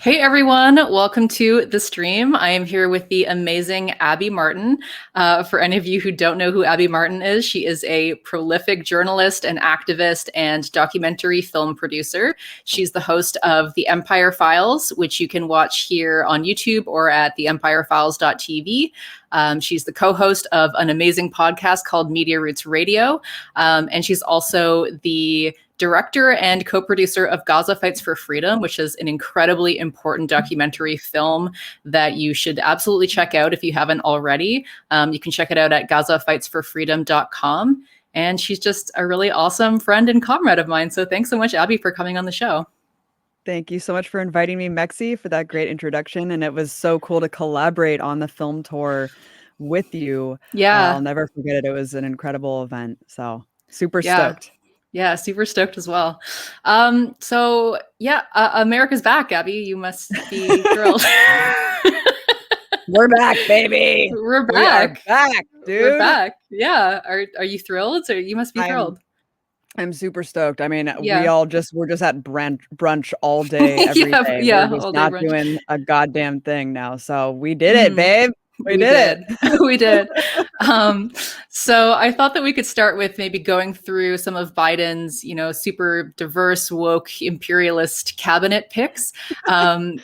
Hey everyone, welcome to the stream. I am here with the amazing Abby Martin. For any of you who don't know who Abby Martin is, she is a prolific journalist and activist and documentary film producer. She's the host of The Empire Files, which you can watch here on YouTube or at theempirefiles.tv. She's the co-host of an amazing podcast called Media Roots Radio. And she's also the director and co-producer of Gaza Fights for Freedom, which is an incredibly important documentary film that you should absolutely check out if you haven't already. You can check it out at gazafightsforfreedom.com. And she's just a really awesome friend and comrade of mine. So thanks so much, Abby, for coming on the show. Thank you so much for inviting me, Mexie, for that great introduction. And it was so cool to collaborate on the film tour with you. Yeah. I'll never forget it. It was an incredible event. So super stoked. Yeah, super stoked as well. America's back, Abby. You must be thrilled. We're back, baby. We're back. We are back, dude. We're back. Yeah. Are you thrilled? So you must be thrilled. I'm super stoked. I mean, we're just at brunch all day, every day. Yeah, we're just not doing a goddamn thing now. So we did it, babe. We did it. We did. So I thought that we could start with maybe going through some of Biden's, super diverse, woke, imperialist cabinet picks. Who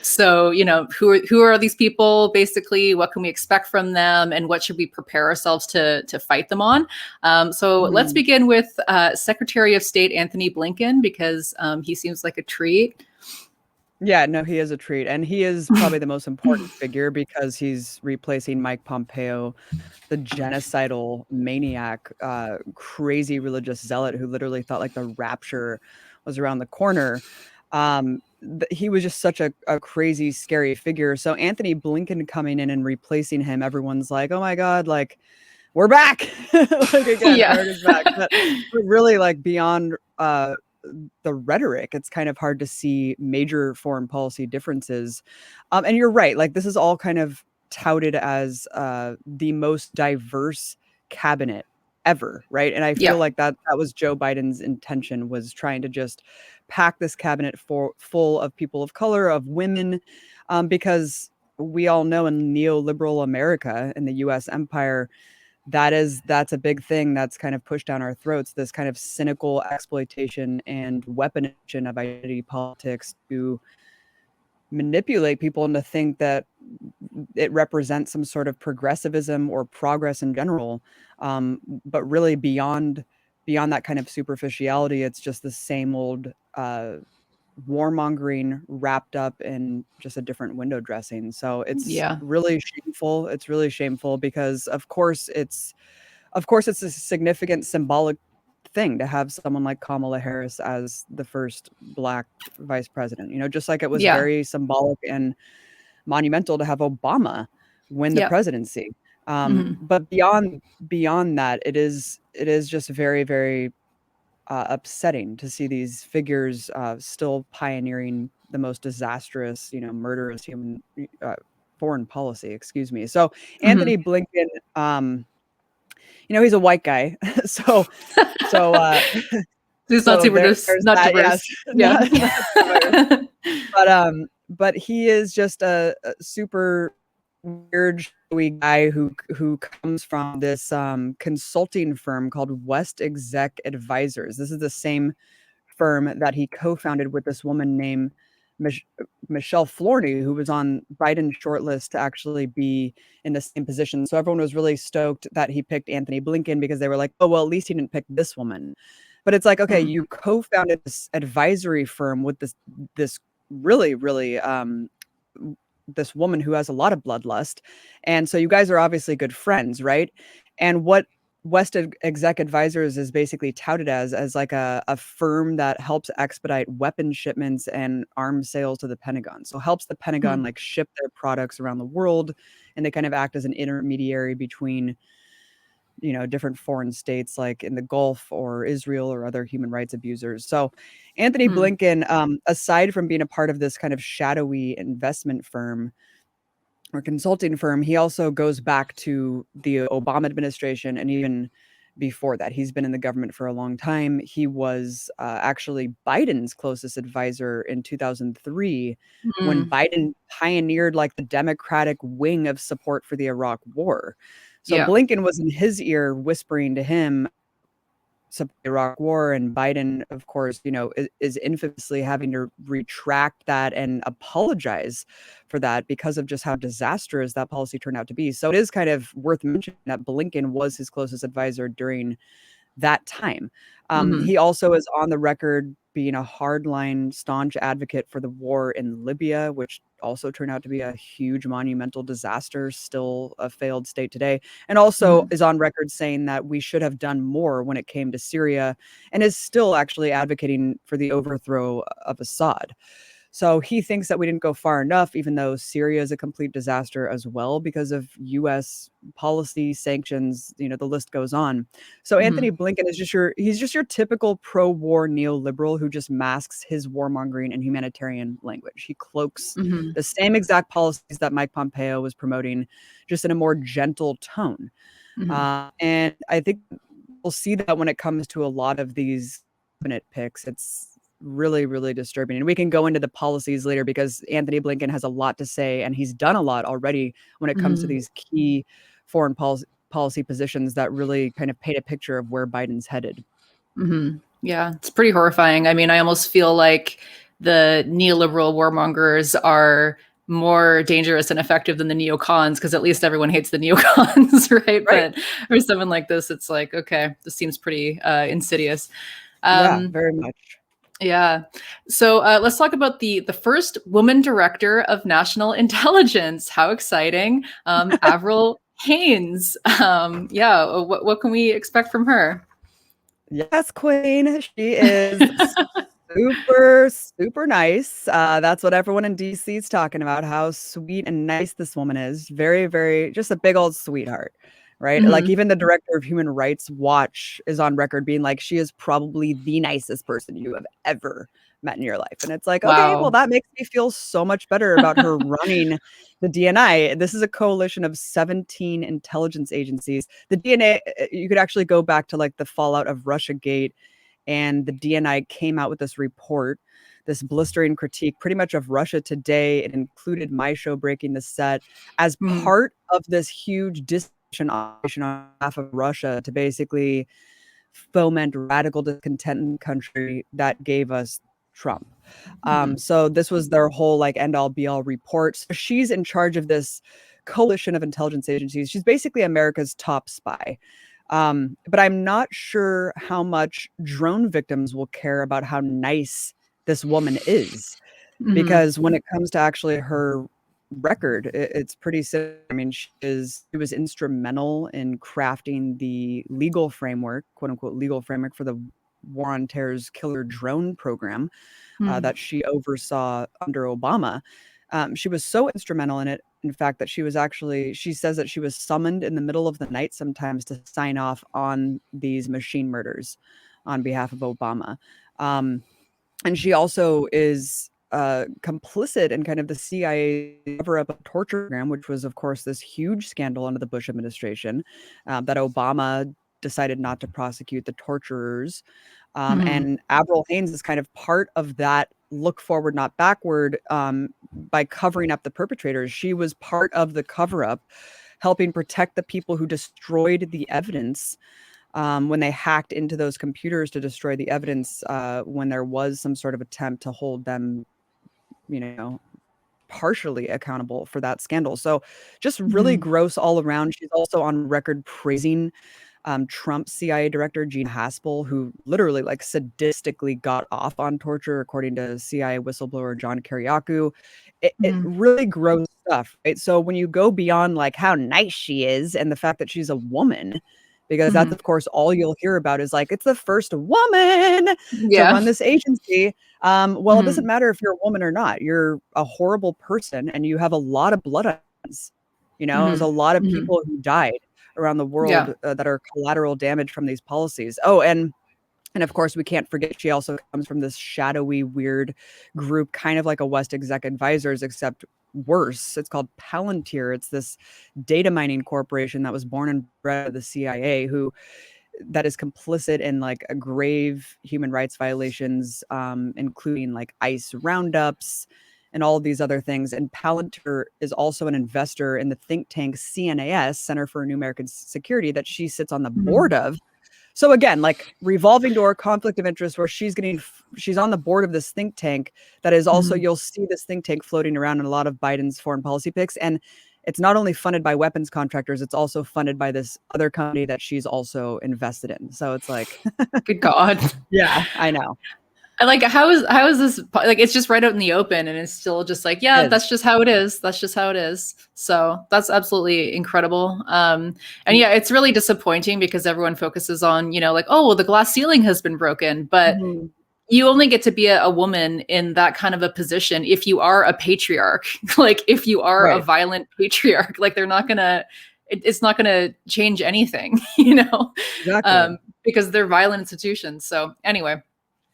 are these people? Basically, what can we expect from them, and what should we prepare ourselves to fight them on? Let's begin with Secretary of State Anthony Blinken, because he seems like a treat. Yeah, no, he is a treat. And he is probably the most important figure because he's replacing Mike Pompeo, the genocidal maniac, crazy religious zealot who literally thought like the rapture was around the corner. He was just such a crazy, scary figure. So Anthony Blinken coming in and replacing him, everyone's like, oh my God, like, we're back. America's back. But really, like, beyond the rhetoric, it's kind of hard to see major foreign policy differences. And you're right, like this is all kind of touted as the most diverse cabinet ever, right? And I feel like that was Joe Biden's intention, was trying to just pack this cabinet full of people of color, of women, because we all know in neoliberal America, in the US empire, that's a big thing that's kind of pushed down our throats, this kind of cynical exploitation and weaponization of identity politics to manipulate people and to think that it represents some sort of progressivism or progress in general. But really beyond that kind of superficiality, it's just the same old warmongering wrapped up in just a different window dressing. So it's really shameful. It's really shameful because of course it's a significant symbolic thing to have someone like Kamala Harris as the first Black vice president, just like it was very symbolic and monumental to have Obama win the presidency. But beyond that, it is just very, very upsetting to see these figures still pioneering the most disastrous, murderous human foreign policy. Excuse me. So Anthony Blinken, he's a white guy, so he's not diverse. But he is just a super weird guy who comes from this consulting firm called West Exec Advisors. This is the same firm that he co-founded with this woman named Michelle Flournoy, who was on Biden's shortlist to actually be in the same position. So everyone was really stoked that he picked Anthony Blinken because they were like, oh, well, at least he didn't pick this woman. But it's like, okay, you co-founded this advisory firm with this really, really this woman who has a lot of bloodlust. And so you guys are obviously good friends, right? And what West Exec Advisors is basically touted as like a firm that helps expedite weapon shipments and arms sales to the Pentagon. So helps the Pentagon like ship their products around the world, and they kind of act as an intermediary between different foreign states like in the Gulf or Israel or other human rights abusers. So Anthony Blinken, aside from being a part of this kind of shadowy investment firm or consulting firm, he also goes back to the Obama administration and even before that. He's been in the government for a long time. He was actually Biden's closest advisor in 2003 when Mm, Biden pioneered like the Democratic wing of support for the Iraq War. So yeah. Blinken was in his ear whispering to him support the Iraq War, and Biden, of course, is infamously having to retract that and apologize for that because of just how disastrous that policy turned out to be. So it is kind of worth mentioning that Blinken was his closest advisor during that time. Hmm. He also is on the record being a hardline, staunch advocate for the war in Libya, which also turned out to be a huge monumental disaster, still a failed state today, and also Hmm. is on record saying that we should have done more when it came to Syria, and is still actually advocating for the overthrow of Assad. So he thinks that we didn't go far enough, even though Syria is a complete disaster as well because of US policy, sanctions, the list goes on. So Anthony Hmm. Blinken is he's just your typical pro-war neoliberal who just masks his warmongering and humanitarian language. He cloaks Hmm. the same exact policies that Mike Pompeo was promoting, just in a more gentle tone. Hmm. And I think we'll see that when it comes to a lot of these cabinet picks. It's really, really disturbing. And we can go into the policies later because Anthony Blinken has a lot to say, and he's done a lot already when it comes to Hmm. these key foreign policy positions that really kind of paint a picture of where Biden's headed. Hmm. Yeah, it's pretty horrifying. I mean, I almost feel like the neoliberal warmongers are more dangerous and effective than the neocons because at least everyone hates the neocons, right? Right. But for someone like this, it's like, okay, this seems pretty insidious. Yeah, Um, very much. yeah. So let's talk about the first woman director of national intelligence. How exciting! Avril Haines. Yeah. What can we expect from her? Yes, queen. She is super, super nice. That's what everyone in DC is talking about, how sweet and nice this woman is. Very, very, just a big old sweetheart, right? Like, Hmm. even the director of Human Rights Watch is on record being like, she is probably the nicest person you have ever met in your life. And it's like, okay, well, Wow. that makes me feel so much better about her running the DNI. This is a coalition of 17 intelligence agencies. The DNA, you could actually go back to like the fallout of Russiagate, and the DNI came out with this report, this blistering critique pretty much of Russia Today. It included my show, Breaking the Set, as Hmm. part of this huge disinformation operation on behalf of Russia to basically foment radical discontent in the country that gave us Trump. Hmm. So this was their whole like end all be all report. So she's in charge of this coalition of intelligence agencies. She's basically America's top spy. But I'm not sure how much drone victims will care about how nice this woman is, Hmm. because when it comes to actually her record, it's pretty simple. I mean, she was instrumental in crafting the legal framework, quote unquote, legal framework for the War on Terror's killer drone program Hmm. that she oversaw under Obama. She was so instrumental in it, in fact, that she says that she was summoned in the middle of the night sometimes to sign off on these machine murders on behalf of Obama. Um, and she also is complicit in kind of the CIA cover up of torture program, which was, of course, this huge scandal under the Bush administration that Obama decided not to prosecute the torturers. Hmm. And Avril Haines is kind of part of that look forward, not backward, by covering up the perpetrators. She was part of the cover up, helping protect the people who destroyed the evidence when they hacked into those computers to destroy the evidence when there was some sort of attempt to hold them, you know, partially accountable for that scandal. So just really Hmm. gross all around. She's also on record praising Trump's CIA director, Gene Haspel, who literally like sadistically got off on torture, according to CIA whistleblower John Kiriakou. It Hmm. really gross stuff, right? So when you go beyond like how nice she is and the fact that she's a woman, because that's Hmm. of course all you'll hear about is like it's the first woman to Yeah. run this agency. Well, it doesn't Hmm. matter if you're a woman or not. You're a horrible person, and you have a lot of blood on your hands. There's a Hmm. lot of Hmm. people who died around the Yeah. world that are collateral damage from these policies. Oh, and of course, we can't forget she also comes from this shadowy, weird group, kind of like a West Exec Advisors, except worse. It's called Palantir. It's this data mining corporation that was born and bred by the CIA, who that is complicit in like a grave human rights violations, including like ICE roundups and all of these other things. And Palantir is also an investor in the think tank CNAS, Center for New American Security, that she sits on the board Mhm. of. So again, like revolving door conflict of interest, where she's on the board of this think tank that is also, Mhm. you'll see this think tank floating around in a lot of Biden's foreign policy picks. And it's not only funded by weapons contractors, it's also funded by this other company that she's also invested in. So it's like, Good God. yeah, I know. I like how is this like it's just right out in the open and it's still just like, yeah, It is. that's just how it is. That's just how it is. So that's absolutely incredible. And yeah, it's really disappointing because everyone focuses on, like, oh, well, the glass ceiling has been broken, but Mhm. you only get to be a woman in that kind of a position if you are a patriarch. Like if you are a Right. violent patriarch, like they're not gonna it's not gonna change anything, you know, Exactly. because they're violent institutions. So anyway,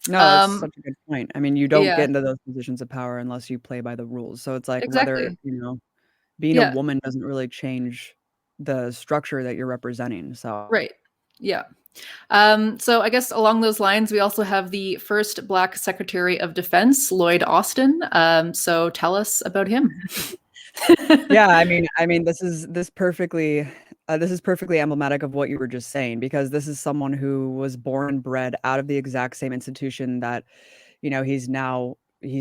No, that's um, such a good point. I mean, you don't get yeah, into those positions of power unless you play by the rules. So it's like whether, exactly. being a Yeah, woman doesn't really change the structure that you're representing. So right. Yeah. So I guess along those lines, we also have the first Black Secretary of Defense, Lloyd Austin. So tell us about him. yeah, I mean, this is perfectly emblematic of what you were just saying, because this is someone who was born and bred out of the exact same institution that, he's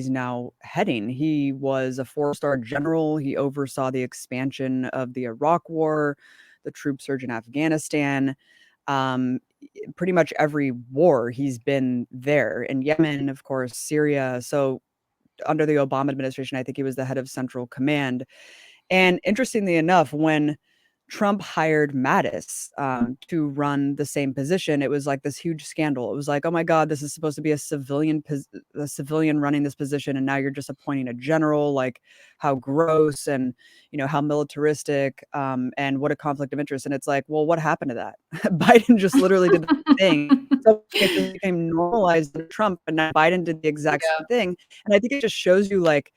now heading. He was a four-star general. He oversaw the expansion of the Iraq War, the troop surge in Afghanistan. Um, Pretty much every war he's been there. In Yemen, of course, Syria. So under the Obama administration, I think he was the head of Central Command. And interestingly enough, when Trump hired Mattis to run the same position, it was like this huge scandal. It was like, oh my God, this is supposed to be a civilian running this position, and now you're just appointing a general. Like, how gross, and how militaristic, and what a conflict of interest. And it's like, well, what happened to that? Biden just literally did the thing. So it just became normalized under Trump, and now Biden did the exact Yeah. same thing. And I think it just shows you like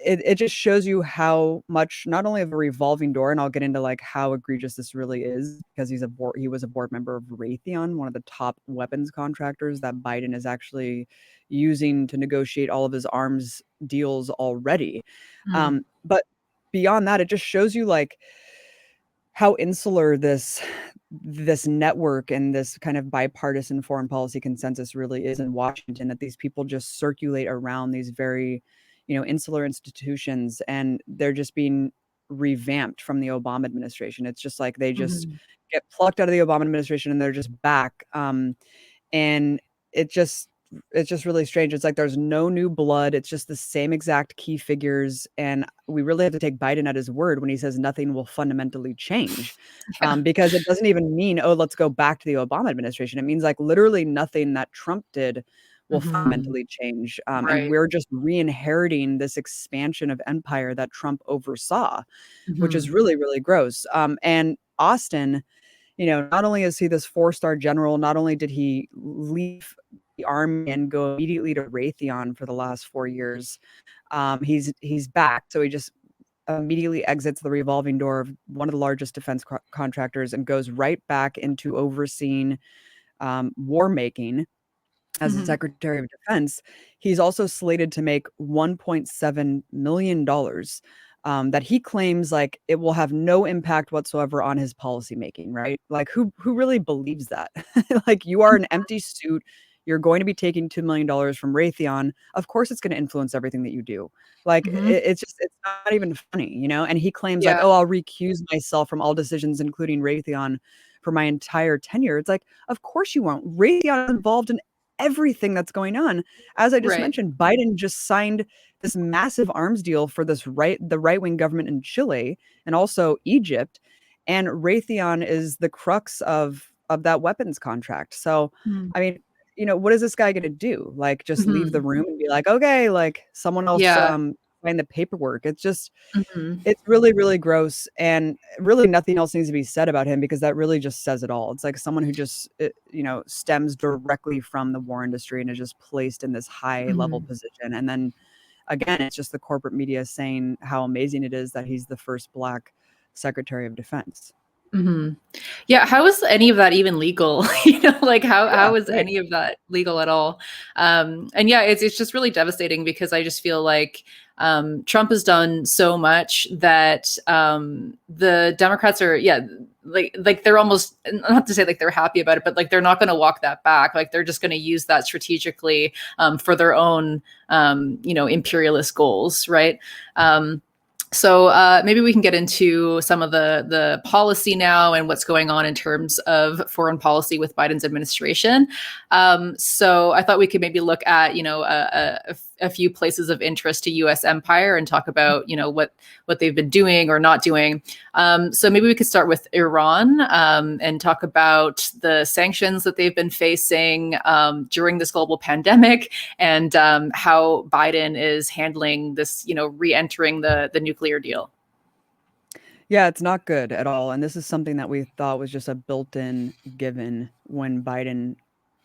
it just shows you how much, not only of a revolving door, and I'll get into like how egregious this really is, because he was a board member of Raytheon, one of the top weapons contractors that Biden is actually using to negotiate all of his arms deals already. Mm, But beyond that, it just shows you like how insular this network and this kind of bipartisan foreign policy consensus really is in Washington, that these people just circulate around these very, insular institutions, and they're just being revamped from the Obama administration. It's just like they just mhm. get plucked out of the Obama administration and they're just back. And it just it's just really strange. It's like there's no new blood. It's just the same exact key figures, and we really have to take Biden at his word when he says nothing will fundamentally change, Yeah. because it doesn't even mean, oh, let's go back to the Obama administration. It means like literally nothing that Trump did will Mhm. fundamentally change, and Right. we're just re-inheriting this expansion of empire that Trump oversaw, which is Mhm. really, really gross. And Austin, not only is he this four-star general, not only did he leave the army and go immediately to Raytheon for the last 4 years, he's back. So he just immediately exits the revolving door of one of the largest defense contractors and goes right back into overseeing war making as a Mhm. Secretary of Defense. He's also slated to make $1.7 million dollars, that he claims like it will have no impact whatsoever on his policy making, right? Like who really believes that? Like, you are an empty suit. You're going to be taking $2 million dollars from Raytheon. Of course it's going to influence everything that you do. Like, Mhm. it's not even funny. And he claims like, Yeah. oh, I'll recuse myself from all decisions, including Raytheon, for my entire tenure. It's like, of course you won't. Raytheon is involved in everything that's going on. As I just Right. mentioned, Biden just signed this massive arms deal for the right-wing government in Chile and also Egypt, and Raytheon is the crux of that weapons contract. So, Mm. I mean, what is this guy going to do? Like, just leave the Mhm. room and be like, okay, like someone else Yeah. sign the paperwork? Mhm. It's really, really gross, and really nothing else needs to be said about him, because that really just says it all. It's like someone who just, stems directly from the war industry and is just placed in this high level Mhm. position. And then again, it's just the corporate media saying how amazing it is that he's the first Black Secretary of Defense. Mhm. Yeah, how is any of that even legal? Like Yeah, how is right. any of that legal at all? And yeah, it's just really devastating because I just feel like Trump has done so much that the Democrats are, yeah, like they're almost, not to say like they're happy about it, but like they're not going to walk that back. Like they're just going to use that strategically for their own imperialist goals, right? So maybe we can get into some of the policy now and what's going on in terms of foreign policy with Biden's administration. So I thought we could maybe look at a few places of interest to U.S. empire and talk about what they've been doing or not doing. So maybe we could start with Iran and talk about the sanctions that they've been facing during this global pandemic and how Biden is handling this, re-entering the nuclear deal. Yeah, it's not good at all. And this is something that we thought was just a built-in given when Biden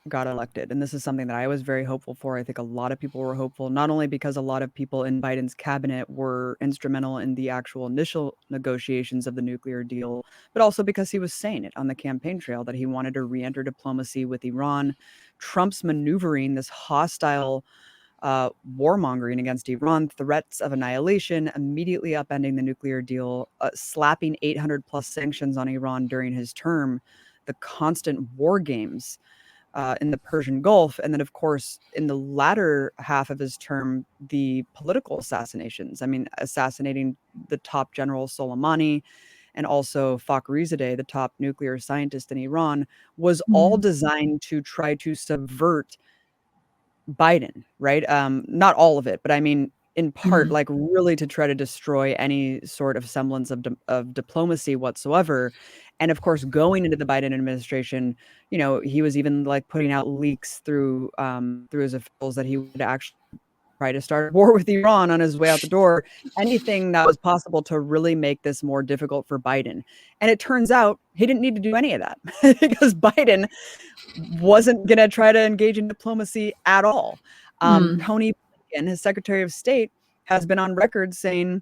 got elected. And this is something that I was very hopeful for. I think a lot of people were hopeful, not only because a lot of people in Biden's cabinet were instrumental in the actual initial negotiations of the nuclear deal, but also because he was saying it on the campaign trail that he wanted to re-enter diplomacy with Iran. Trump's maneuvering this hostile warmongering against Iran, threats of annihilation, immediately upending the nuclear deal, slapping 800 plus sanctions on Iran during his term, the constant war games in the Persian Gulf. And then, of course, in the latter half of his term, the political assassinations. I mean, assassinating the top general Soleimani and also Fakhrizadeh, the top nuclear scientist in Iran, was all Mm-hmm. designed to try to subvert Biden, right? Not all of it, but I mean, in part, like really to try to destroy any sort of semblance of diplomacy whatsoever. And of course, going into the Biden administration, he was even like putting out leaks through his officials that he would actually try to start a war with Iran on his way out the door. Anything that was possible to really make this more difficult for Biden. And it turns out he didn't need to do any of that because Biden wasn't going to try to engage in diplomacy at all. Mm-hmm. Tony Blinken, his Secretary of State, has been on record saying,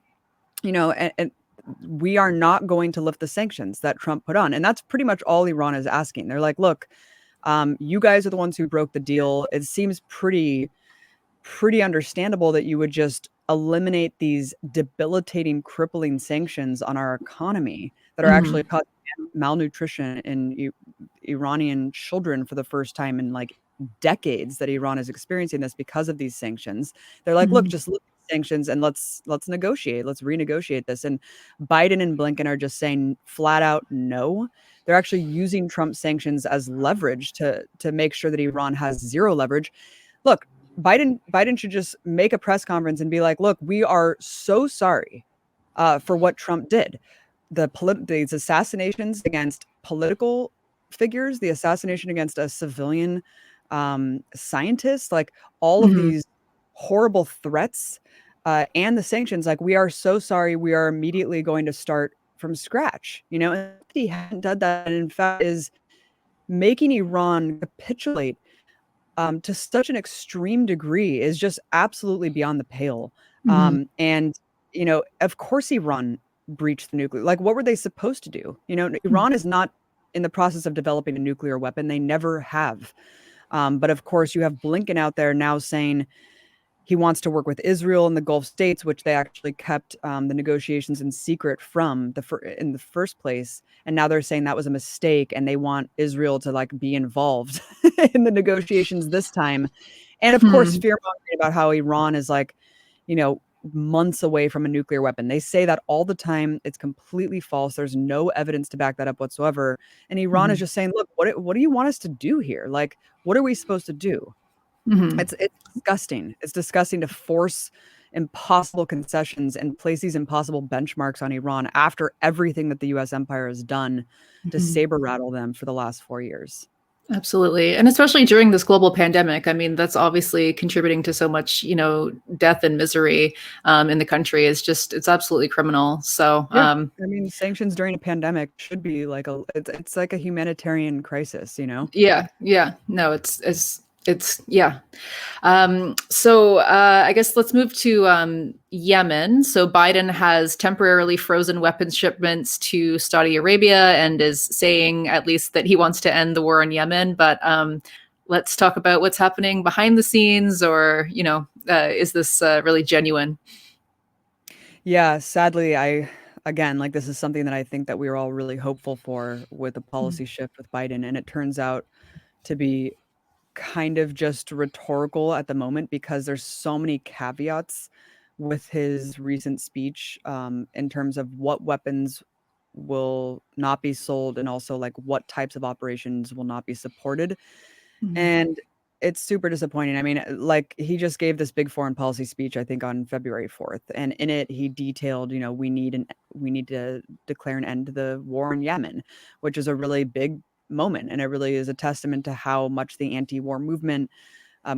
and we are not going to lift the sanctions that Trump put on. And that's pretty much all Iran is asking. They're like, look, you guys are the ones who broke the deal. It seems pretty understandable that you would just eliminate these debilitating, crippling sanctions on our economy that are actually Mm-hmm. causing malnutrition in Iranian children for the first time in like decades that Iran is experiencing this because of these sanctions. They're like, look, Mm-hmm. just look at sanctions and let's negotiate. Let's renegotiate this. And Biden and Blinken are just saying flat out no. They're actually using Trump sanctions as leverage to make sure that Iran has zero leverage. Look, Biden should just make a press conference and be like, "Look, we are so sorry for what Trump did. These assassinations against political figures, the assassination against a civilian scientist, like all of Mm-hmm. these horrible threats, and the sanctions. Like, we are so sorry. We are immediately going to start from scratch." And he hadn't done that, and in fact, is making Iran capitulate to such an extreme degree is just absolutely beyond the pale. Mm-hmm. And of course, Iran breached the nuclear. Like, what were they supposed to do? Iran is not in the process of developing a nuclear weapon. They never have. But of course, you have Blinken out there now saying he wants to work with Israel and the Gulf states, which they actually kept the negotiations in secret from in the first place. And now they're saying that was a mistake, and they want Israel to like be involved in the negotiations this time. And of course, Mm-hmm. fear mongering about how Iran is like, you know, months away from a nuclear weapon. They say that all the time. It's completely false. There's no evidence to back that up whatsoever. And Iran is just saying, look, what do you want us to do here? Like, what are we supposed to do? Mm-hmm. It's disgusting. It's disgusting to force impossible concessions and place these impossible benchmarks on Iran after everything that the US empire has done to Mm-hmm. saber rattle them for the last 4 years. Absolutely. And especially during this global pandemic, I mean, that's obviously contributing to so much, death and misery in the country. It's absolutely criminal. So, Yeah. I mean, sanctions during a pandemic should be like it's like a humanitarian crisis. yeah, yeah, no, it's It's yeah. I guess let's move to Yemen. So Biden has temporarily frozen weapons shipments to Saudi Arabia and is saying at least that he wants to end the war in Yemen. But let's talk about what's happening behind the scenes, or is this really genuine? Yeah, sadly, again, like this is something that I think that we were all really hopeful for with the policy shift with Biden, and it turns out to be kind of just rhetorical at the moment because there's so many caveats with his recent speech in terms of what weapons will not be sold and also like what types of operations will not be supported. Mhm. And it's super disappointing. I mean, like he just gave this big foreign policy speech, I think on February 4th. And in it, he detailed, we need to declare an end to the war in Yemen, which is a really big moment. And it really is a testament to how much the anti-war movement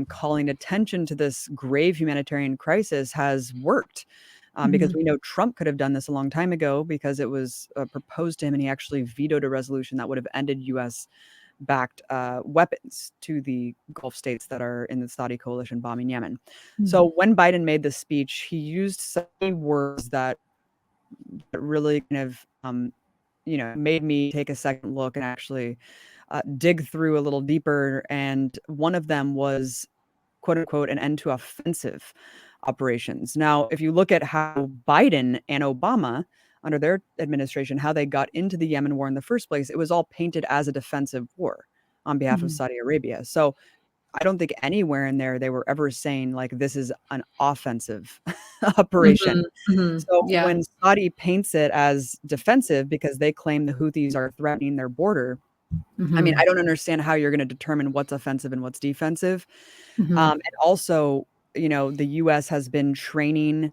calling attention to this grave humanitarian crisis has worked. Because Mhm. we know Trump could have done this a long time ago because it was proposed to him and he actually vetoed a resolution that would have ended U.S. backed weapons to the Gulf states that are in the Saudi coalition bombing Yemen. Mhm. So when Biden made this speech, he used some words that really kind of, made me take a second look and actually dig through a little deeper. And one of them was, quote unquote, an end to offensive operations. Now, if you look at how Biden and Obama, under their administration, how they got into the Yemen war in the first place, it was all painted as a defensive war on behalf of Mhm. Saudi Arabia. So I don't think anywhere in there they were ever saying like this is an offensive operation. Mhm. Mhm. So Yeah. when Saudi paints it as defensive because they claim the Houthis are threatening their border, I mean, Mhm. I don't understand how you're going to determine what's offensive and what's defensive. Mhm. And also, the US has been training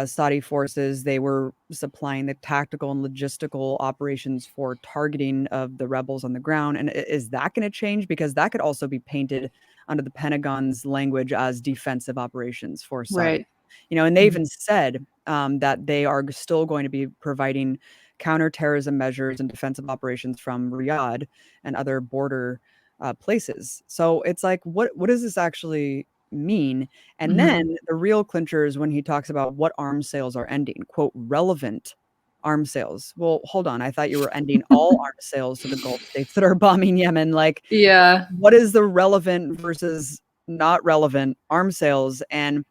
Saudi forces. They were supplying the tactical and logistical operations for targeting of the rebels on the ground. And is that going to change? Because that could also be painted under the Pentagon's language as defensive operations for Saudi. Right. And they Mhm. even said that they are still going to be providing counterterrorism measures and defensive operations from Riyadh and other border places. So it's like, what does this actually mean? And then Mhm. the real clincher is when he talks about what arms sales are ending, quote, relevant arms sales. Well, hold on. I thought you were ending all arms sales to the Gulf states that are bombing Yemen. Like, Yeah. what is the relevant versus not relevant arms sales? And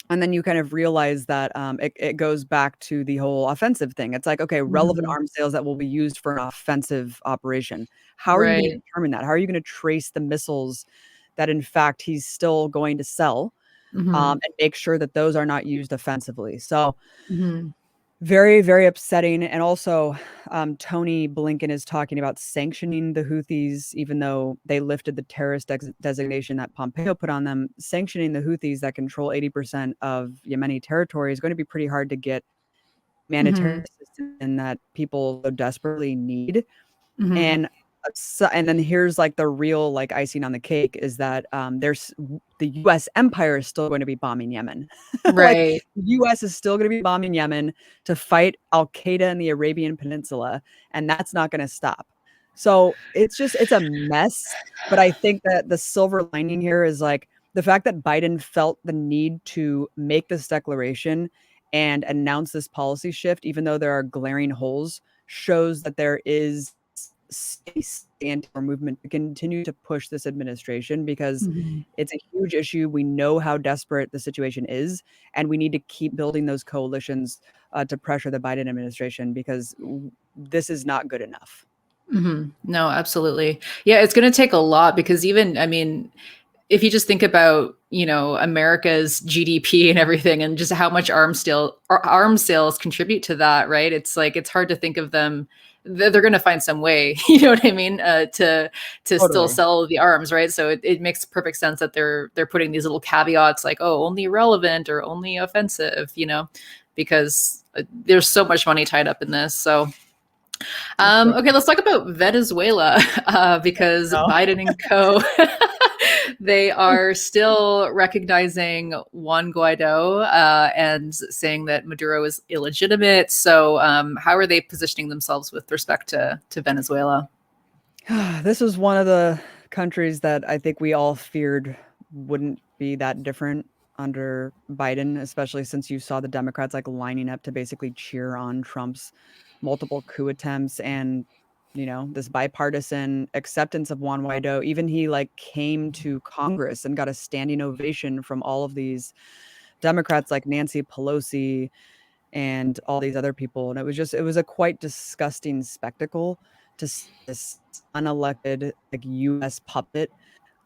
then you kind of realize that it goes back to the whole offensive thing. It's like, okay, relevant Mhm. arms sales that will be used for an offensive operation. How are you going to Right. determine that? How are you going to trace the missiles that, in fact, he's still going to sell Mhm. and make sure that those are not used offensively? So Mhm. very, very upsetting. And also, Tony Blinken is talking about sanctioning the Houthis, even though they lifted the terrorist designation that Pompeo put on them. Sanctioning the Houthis that control 80% of Yemeni territory is going to be pretty hard to get humanitarian Mhm. assistance in that people so desperately need. Mhm. And and then here's like the real like icing on the cake is that there's the U.S. empire is still going to be bombing Yemen. Like Right. the U.S. is still going to be bombing Yemen to fight Al Qaeda in the Arabian Peninsula, and that's not going to stop. So it's a mess. But I think that the silver lining here is like the fact that Biden felt the need to make this declaration and announce this policy shift, even though there are glaring holes, shows that there is space anti-war movement to continue to push this administration because Mhm. it's a huge issue. We know how desperate the situation is, and we need to keep building those coalitions to pressure the Biden administration because this is not good enough. No, absolutely. Yeah, it's going to take a lot because even, I mean, if you just think about, America's GDP and everything and just how much arms sales contribute to that, right? It's like it's hard to think of them. They're going to find some way, you know what I mean, to still Totally. sell the arms, right? So it makes perfect sense that they're putting these little caveats like, oh, only relevant or only offensive, because there's so much money tied up in this. So okay, Exactly. let's talk about Venezuela because No. Biden and co. They are still recognizing Juan Guaido and saying that Maduro is illegitimate. So, how are they positioning themselves with respect to Venezuela? This was one of the countries that I think we all feared wouldn't be that different under Biden, especially since you saw the Democrats like lining up to basically cheer on Trump's multiple coup attempts and this bipartisan acceptance of Juan Guaido. Even he like came to Congress and got a standing ovation from all of these Democrats like Nancy Pelosi and all these other people. And it was a quite disgusting spectacle to see this unelected like US puppet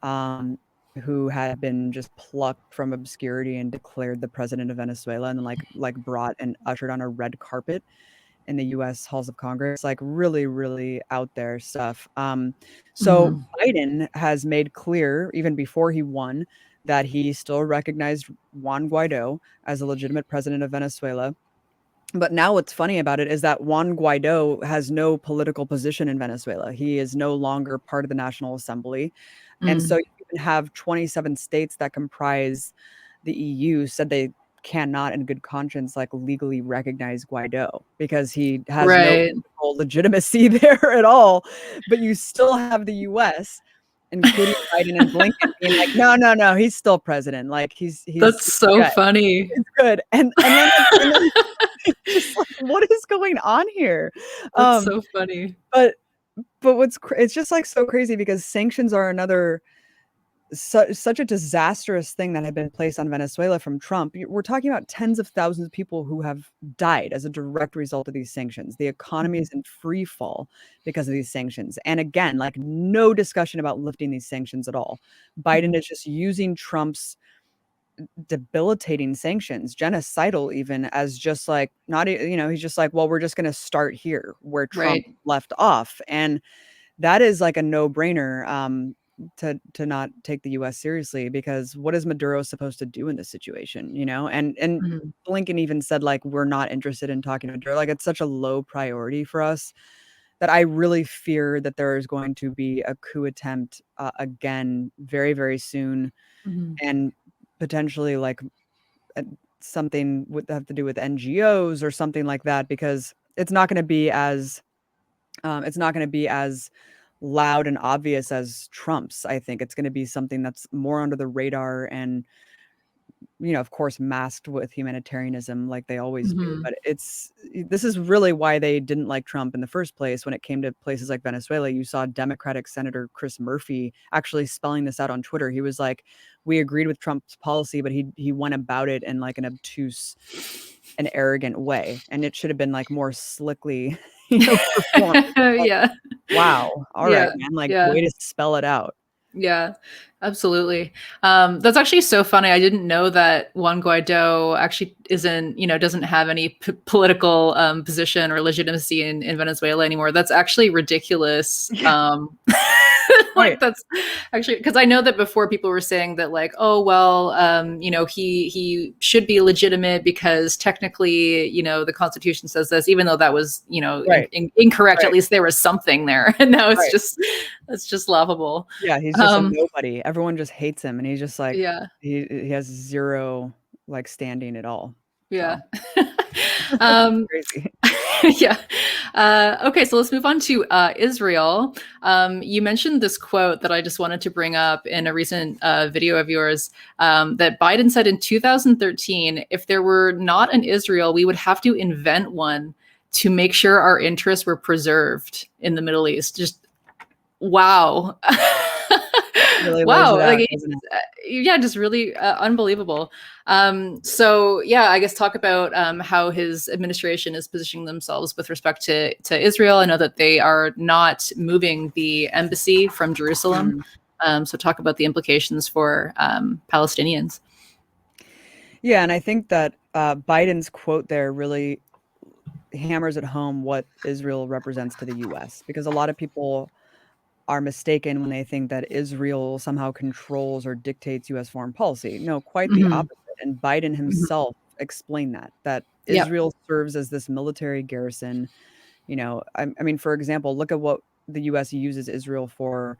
um, who had been just plucked from obscurity and declared the president of Venezuela and then like brought and ushered on a red carpet in the US halls of Congress, like really, really out there stuff. So Mhm. Biden has made clear, even before he won, that he still recognized Juan Guaido as a legitimate president of Venezuela. But now what's funny about it is that Juan Guaido has no political position in Venezuela. He is no longer part of the National Assembly. And so Mm. you even have 27 states that comprise the EU said they cannot in good conscience like legally recognize Guaido because he has no Right. political legitimacy there at all. But you still have the US, including Biden and Blinken, being like, no, no, no, he's still president. Like That's he's so good. funny. He's good. And then just like what is going on here? That's Um, so funny. but it's just like so crazy because sanctions are another such a disastrous thing that had been placed on Venezuela from Trump. We're talking about tens of thousands of people who have died as a direct result of these sanctions. The economy Mhm. is in free fall because of these sanctions. And again, like no discussion about lifting these sanctions at all. Biden Mhm. is just using Trump's debilitating sanctions, genocidal even, as just like not he's just like, well, we're just going to start here where Trump Right. left off. And that is like a no-brainer to not take the US seriously because what is Maduro supposed to do in this situation, And Mhm. Blinken even said like we're not interested in talking to Maduro. Like it's such a low priority for us that I really fear that there is going to be a coup attempt again very, very soon Mhm. and potentially like uh, something would have to do with NGOs or something like that because it's not going to be as loud and obvious as Trump's. I think it's going to be something that's more under the radar and of course, masked with humanitarianism like they always do. Mhm. But this is really why they didn't like Trump in the first place. When it came to places like Venezuela, you saw Democratic Senator Chris Murphy actually spelling this out on Twitter. He was like, "We agreed with Trump's policy, but he went about it in like an obtuse and arrogant way, and it should have been like more slickly, performed." Like, Yeah. wow, all right, Yeah. man, like Yeah. way to spell it out. Yeah, absolutely. That's actually so funny. I didn't know that Juan Guaido actually isn't, doesn't have any political position or legitimacy in Venezuela anymore. That's actually ridiculous. Yeah, right, Like that's actually because I know that before people were saying that like, oh well, he should be legitimate because technically, the Constitution says this, even though that was, right, incorrect. At right, least there was something there, and now right. it's just laughable. Yeah, he's just a Um, nobody. Everyone just hates him, and he's just like yeah, he has 0, like, standing at all. yeah. So, um, crazy. yeah. Okay, so let's move on to Israel. You mentioned this quote that I just wanted to bring up in a recent video of yours that Biden said in 2013, if there were not an Israel, we would have to invent one to make sure our interests were preserved in the Middle East. Just wow. Really lays Wow, it like out, doesn't it? yeah, just really unbelievable. So yeah, I guess talk about how his administration is positioning themselves with respect to Israel. I know that they are not moving the embassy from Jerusalem. Mhm. So talk about the implications for Palestinians. Yeah, and I think that, Biden's quote there really hammers at home what Israel represents to the US, because a lot of people are mistaken when they think that Israel somehow controls or dictates US foreign policy. No, quite the Hmm. opposite, and Biden Hmm. himself explained that Yeah. Israel serves as this military garrison. I mean, for example, look at what the US uses Israel for.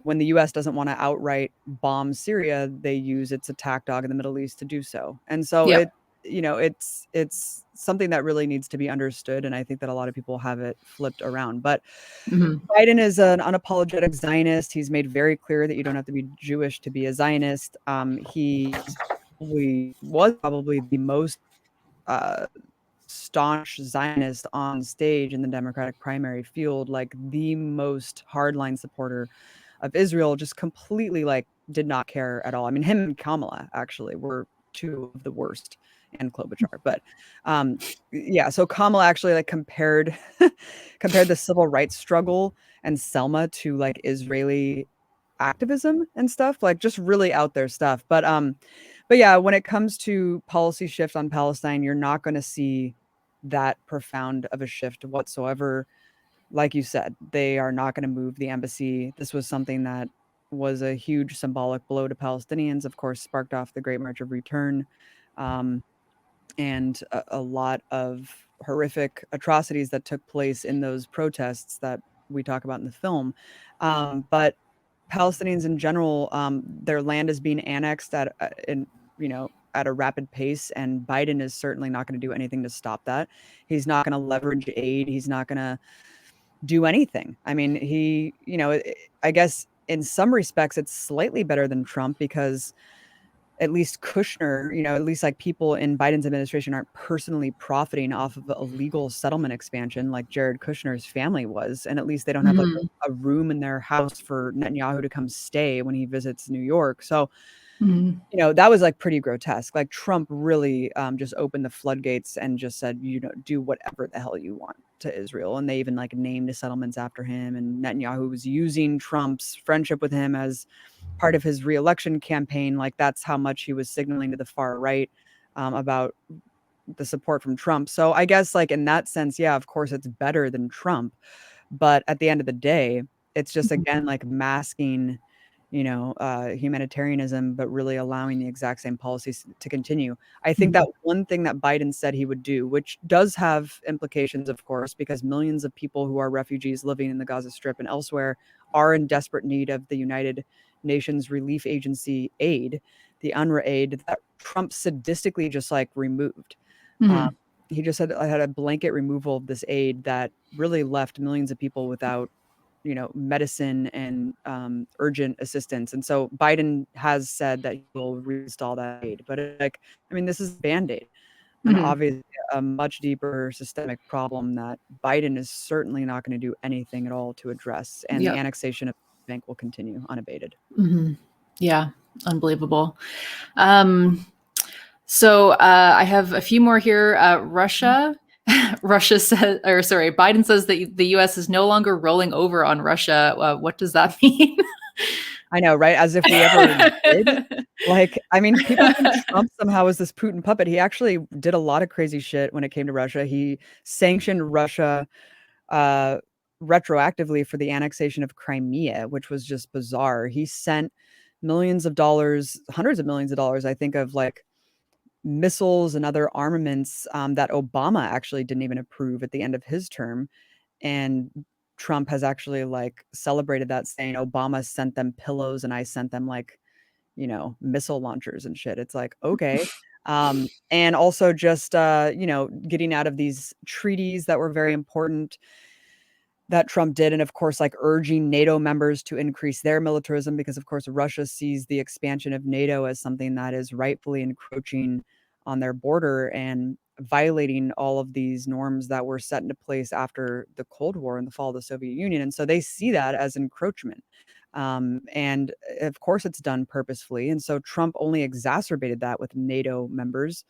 When the US doesn't want to outright bomb Syria, they use its attack dog in the Middle East to do so. And so Yeah. it's something that really needs to be understood, and I think that a lot of people have it flipped around. But Mhm. Biden is an unapologetic Zionist. He's made very clear that you don't have to be Jewish to be a Zionist. He was probably the most uh, staunch Zionist on stage in the Democratic primary field, like the most hardline supporter of Israel, just completely like did not care at all. I mean, him and Kamala actually were two of the worst, and Klobuchar. But um, yeah, so Kamala actually like compared the civil rights struggle and Selma to like Israeli activism and stuff, like just really out there stuff. But yeah, when it comes to policy shift on Palestine, you're not going to see that profound of a shift whatsoever. Like you said, they are not going to move the embassy. This was something that was a huge symbolic blow to Palestinians, of course, sparked off the Great March of Return. Um, and a lot of horrific atrocities that took place in those protests that we talk about in the film. But Palestinians in general, their land is being annexed at a rapid pace, and Biden is certainly not going to do anything to stop that. He's not going to leverage aid. He's not going to do anything. I mean, I guess in some respects, it's slightly better than Trump because at least Kushner, at least like people in Biden's administration aren't personally profiting off of a legal settlement expansion like Jared Kushner's family was. And at least they don't have like Mhm. a room in their house for Netanyahu to come stay when he visits New York. So, Mhm. that was like pretty grotesque. Like Trump really just opened the floodgates and just said, do whatever the hell you want to Israel. And they even like named the settlements after him. And Netanyahu was using Trump's friendship with him as part of his reelection campaign. Like that's how much he was signaling to the far right about the support from Trump. So I guess like in that sense, yeah, of course it's better than Trump. But at the end of the day, it's just again like masking, humanitarianism, but really allowing the exact same policies to continue. I think that Mhm. one thing that Biden said he would do, which does have implications, of course, because millions of people who are refugees living in the Gaza Strip and elsewhere are in desperate need of the United Nations Relief Agency aid, the UNRWA aid that Trump sadistically just like removed. Um, Mhm. he just said I had a blanket removal of this aid that really left millions of people without medicine and urgent assistance. And so Biden has said that he will reinstall that aid. But like, I mean, this is a band-aid and Mhm. obviously a much deeper systemic problem that Biden is certainly not going to do anything at all to address. And the Yep. annexation of the bank will continue unabated. Mhm. Yeah. Unbelievable. Um, so I have a few more here. Russia. Russia said, or sorry, Biden says that the U.S. is no longer rolling over on Russia. What does that mean? I know, right? As if we ever did. Like, I mean, people think Trump somehow is this Putin puppet. He actually did a lot of crazy shit when it came to Russia. He sanctioned Russia uh, retroactively for the annexation of Crimea, which was just bizarre. He sent millions of dollars, hundreds of millions of dollars, I think, of like missiles and other armaments that Obama actually didn't even approve at the end of his term. And Trump has actually like celebrated that, saying Obama sent them pillows and I sent them like, missile launchers and shit. It's like, okay. And also just, getting out of these treaties that were very important that Trump did. And of course, like urging NATO members to increase their militarism because, of course, Russia sees the expansion of NATO as something that is rightfully encroaching on their border and violating all of these norms that were set into place after the Cold War and the fall of the Soviet Union. And so they see that as encroachment. And of course, it's done purposefully. And so Trump only exacerbated that with NATO members.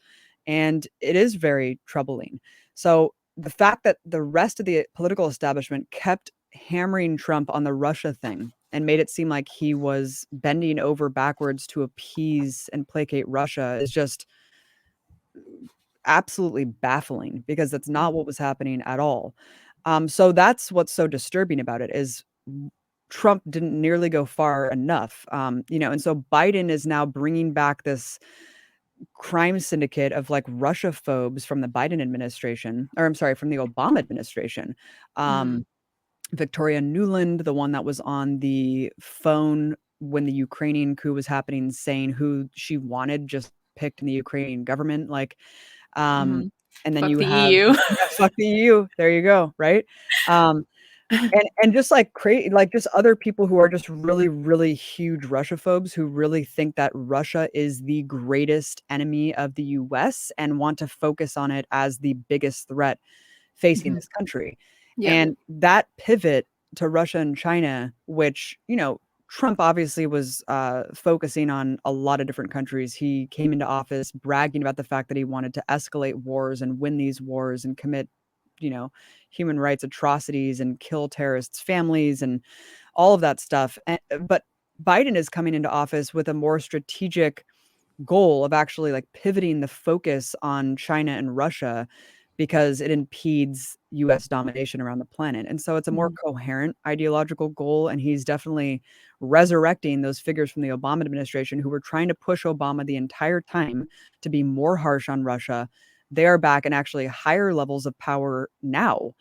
And it is very troubling. So the fact that the rest of the political establishment kept hammering Trump on the Russia thing and made it seem like he was bending over backwards to appease and placate Russia is just absolutely baffling because that's not what was happening at all. So that's what's so disturbing about it is Trump didn't nearly go far enough. And so Biden is now bringing back this crime syndicate of like Russia phobes from the Biden administration, or I'm sorry, from the Obama administration. Mhm. Victoria Nuland, the one that was on the phone when the Ukrainian coup was happening, saying who she wanted just picked in the Ukrainian government. Like, Mm-hmm. and then Fuck you the have EU. fuck the EU. There you go. Right. Um, and just like create like just other people who are just really, really huge Russophobes who really think that Russia is the greatest enemy of the US and want to focus on it as the biggest threat facing Mm-hmm. this country. Yeah. And that pivot to Russia and China, which, Trump obviously was focusing on a lot of different countries. He came into office bragging about the fact that he wanted to escalate wars and win these wars and commit, you know, human rights atrocities and kill terrorists' families and all of that stuff. But Biden is coming into office with a more strategic goal of actually like pivoting the focus on China and Russia because it impedes US domination around the planet. And so it's a more Mm-hmm. coherent ideological goal. And he's definitely resurrecting those figures from the Obama administration who were trying to push Obama the entire time to be more harsh on Russia. They are back in actually higher levels of power now.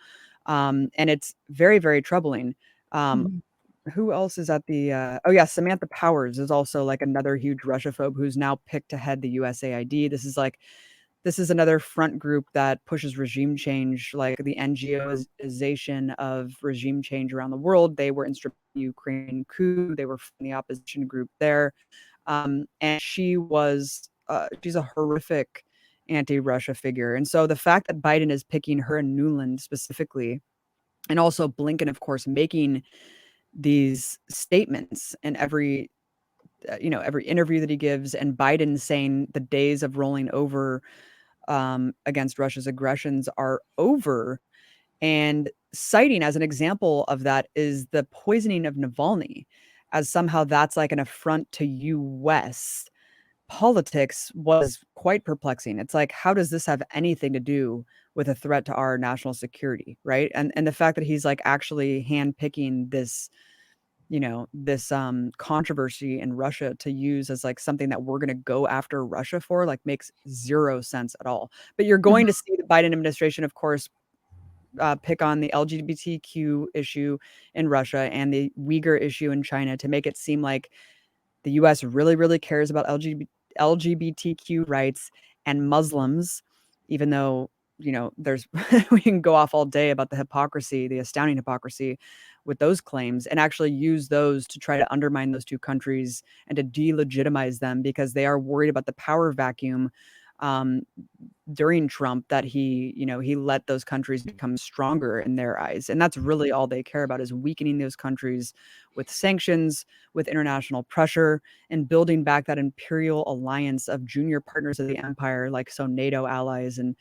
And it's very, very troubling. Um, Mm-hmm. who else is at the oh yeah, Samantha Powers is also like another huge Russiaphobe who's now picked to head the USAID. This is another front group that pushes regime change, like the NGOization of regime change around the world. They were instrumental in the Ukrainian coup. They were from the opposition group there. And she's a horrific anti-Russia figure. And so the fact that Biden is picking her and Newland specifically, and also Blinken, of course, making these statements in every interview that he gives, and Biden saying the days of rolling over against Russia's aggressions are over, and citing as an example of that is the poisoning of Navalny, as somehow that's like an affront to US politics was quite perplexing. It's like, how does this have anything to do with a threat to our national security, right? And the fact that he's like actually handpicking this controversy in Russia to use as like something that we're going to go after Russia for, like, makes zero sense at all. But you're going to see the Biden administration, of course, pick on the LGBTQ issue in Russia and the Uyghur issue in China to make it seem like the US really, really cares about LGBTQ rights and Muslims, even though, there's we can go off all day about the hypocrisy, the astounding hypocrisy with those claims, and actually use those to try to undermine those two countries and to delegitimize them because they are worried about the power vacuum um, during Trump, that he let those countries become stronger in their eyes. And that's really all they care about, is weakening those countries with sanctions, with international pressure, and building back that imperial alliance of junior partners of the empire, like NATO allies and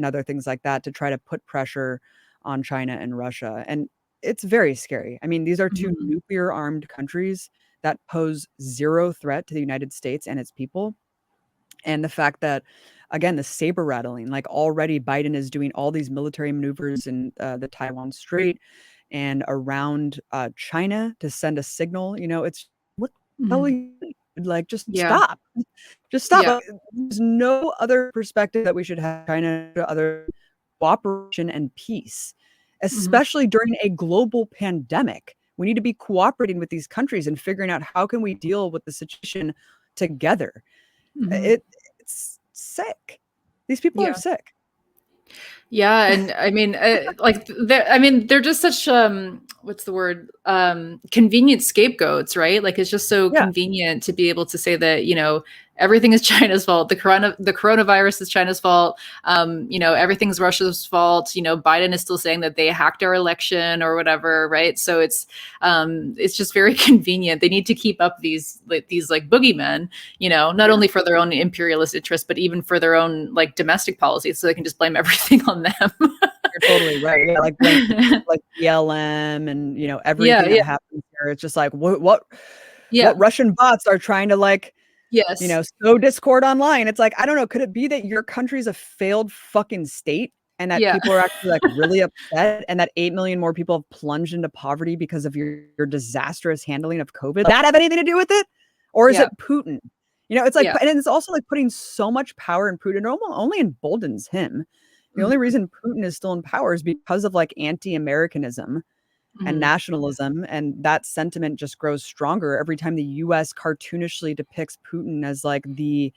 other things like that, to try to put pressure on China and Russia. And it's very scary. I mean, these are two Mm-hmm. nuclear armed countries that pose zero threat to the United States and its people. And the fact that, again, the saber rattling, like, already Biden is doing all these military maneuvers in the Taiwan Strait and around China to send a signal. It's what the hell are Mm-hmm. you doing? Like, just Yeah. stop. Just stop. Yeah. Like, there's no other perspective that we should have China to other cooperation and peace, Mm-hmm. especially during a global pandemic. We need to be cooperating with these countries and figuring out how can we deal with the situation together. Mm-hmm. It's sick. These people are Yeah. sick. Yeah, and I mean, they're just such what's the word? Convenient scapegoats, right? Like, it's just so Yeah. convenient to be able to say that, everything is China's fault. The coronavirus is China's fault. Everything's Russia's fault. Biden is still saying that they hacked our election or whatever, right? So it's just very convenient. They need to keep up these like boogeymen, not Yeah. only for their own imperialist interests, but even for their own like domestic policies, so they can just blame everything on them. You're totally right. Yeah, like blame like BLM and Yeah, everything that yeah, happens here. It's just like what yeah, Russian bots are trying to yes, sow discord online. It's like, I don't know, could it be that your country's a failed fucking state and that yeah, people are actually like really upset, and that 8 million more people have plunged into poverty because of your disastrous handling of COVID? Does that have anything to do with it? Or is yeah, it Putin? It's like, yeah, and it's also like putting so much power in Putin. It only emboldens him. The only mhm, reason Putin is still in power is because of like anti-Americanism and mhm, nationalism, and that sentiment just grows stronger every time the US cartoonishly depicts Putin as like the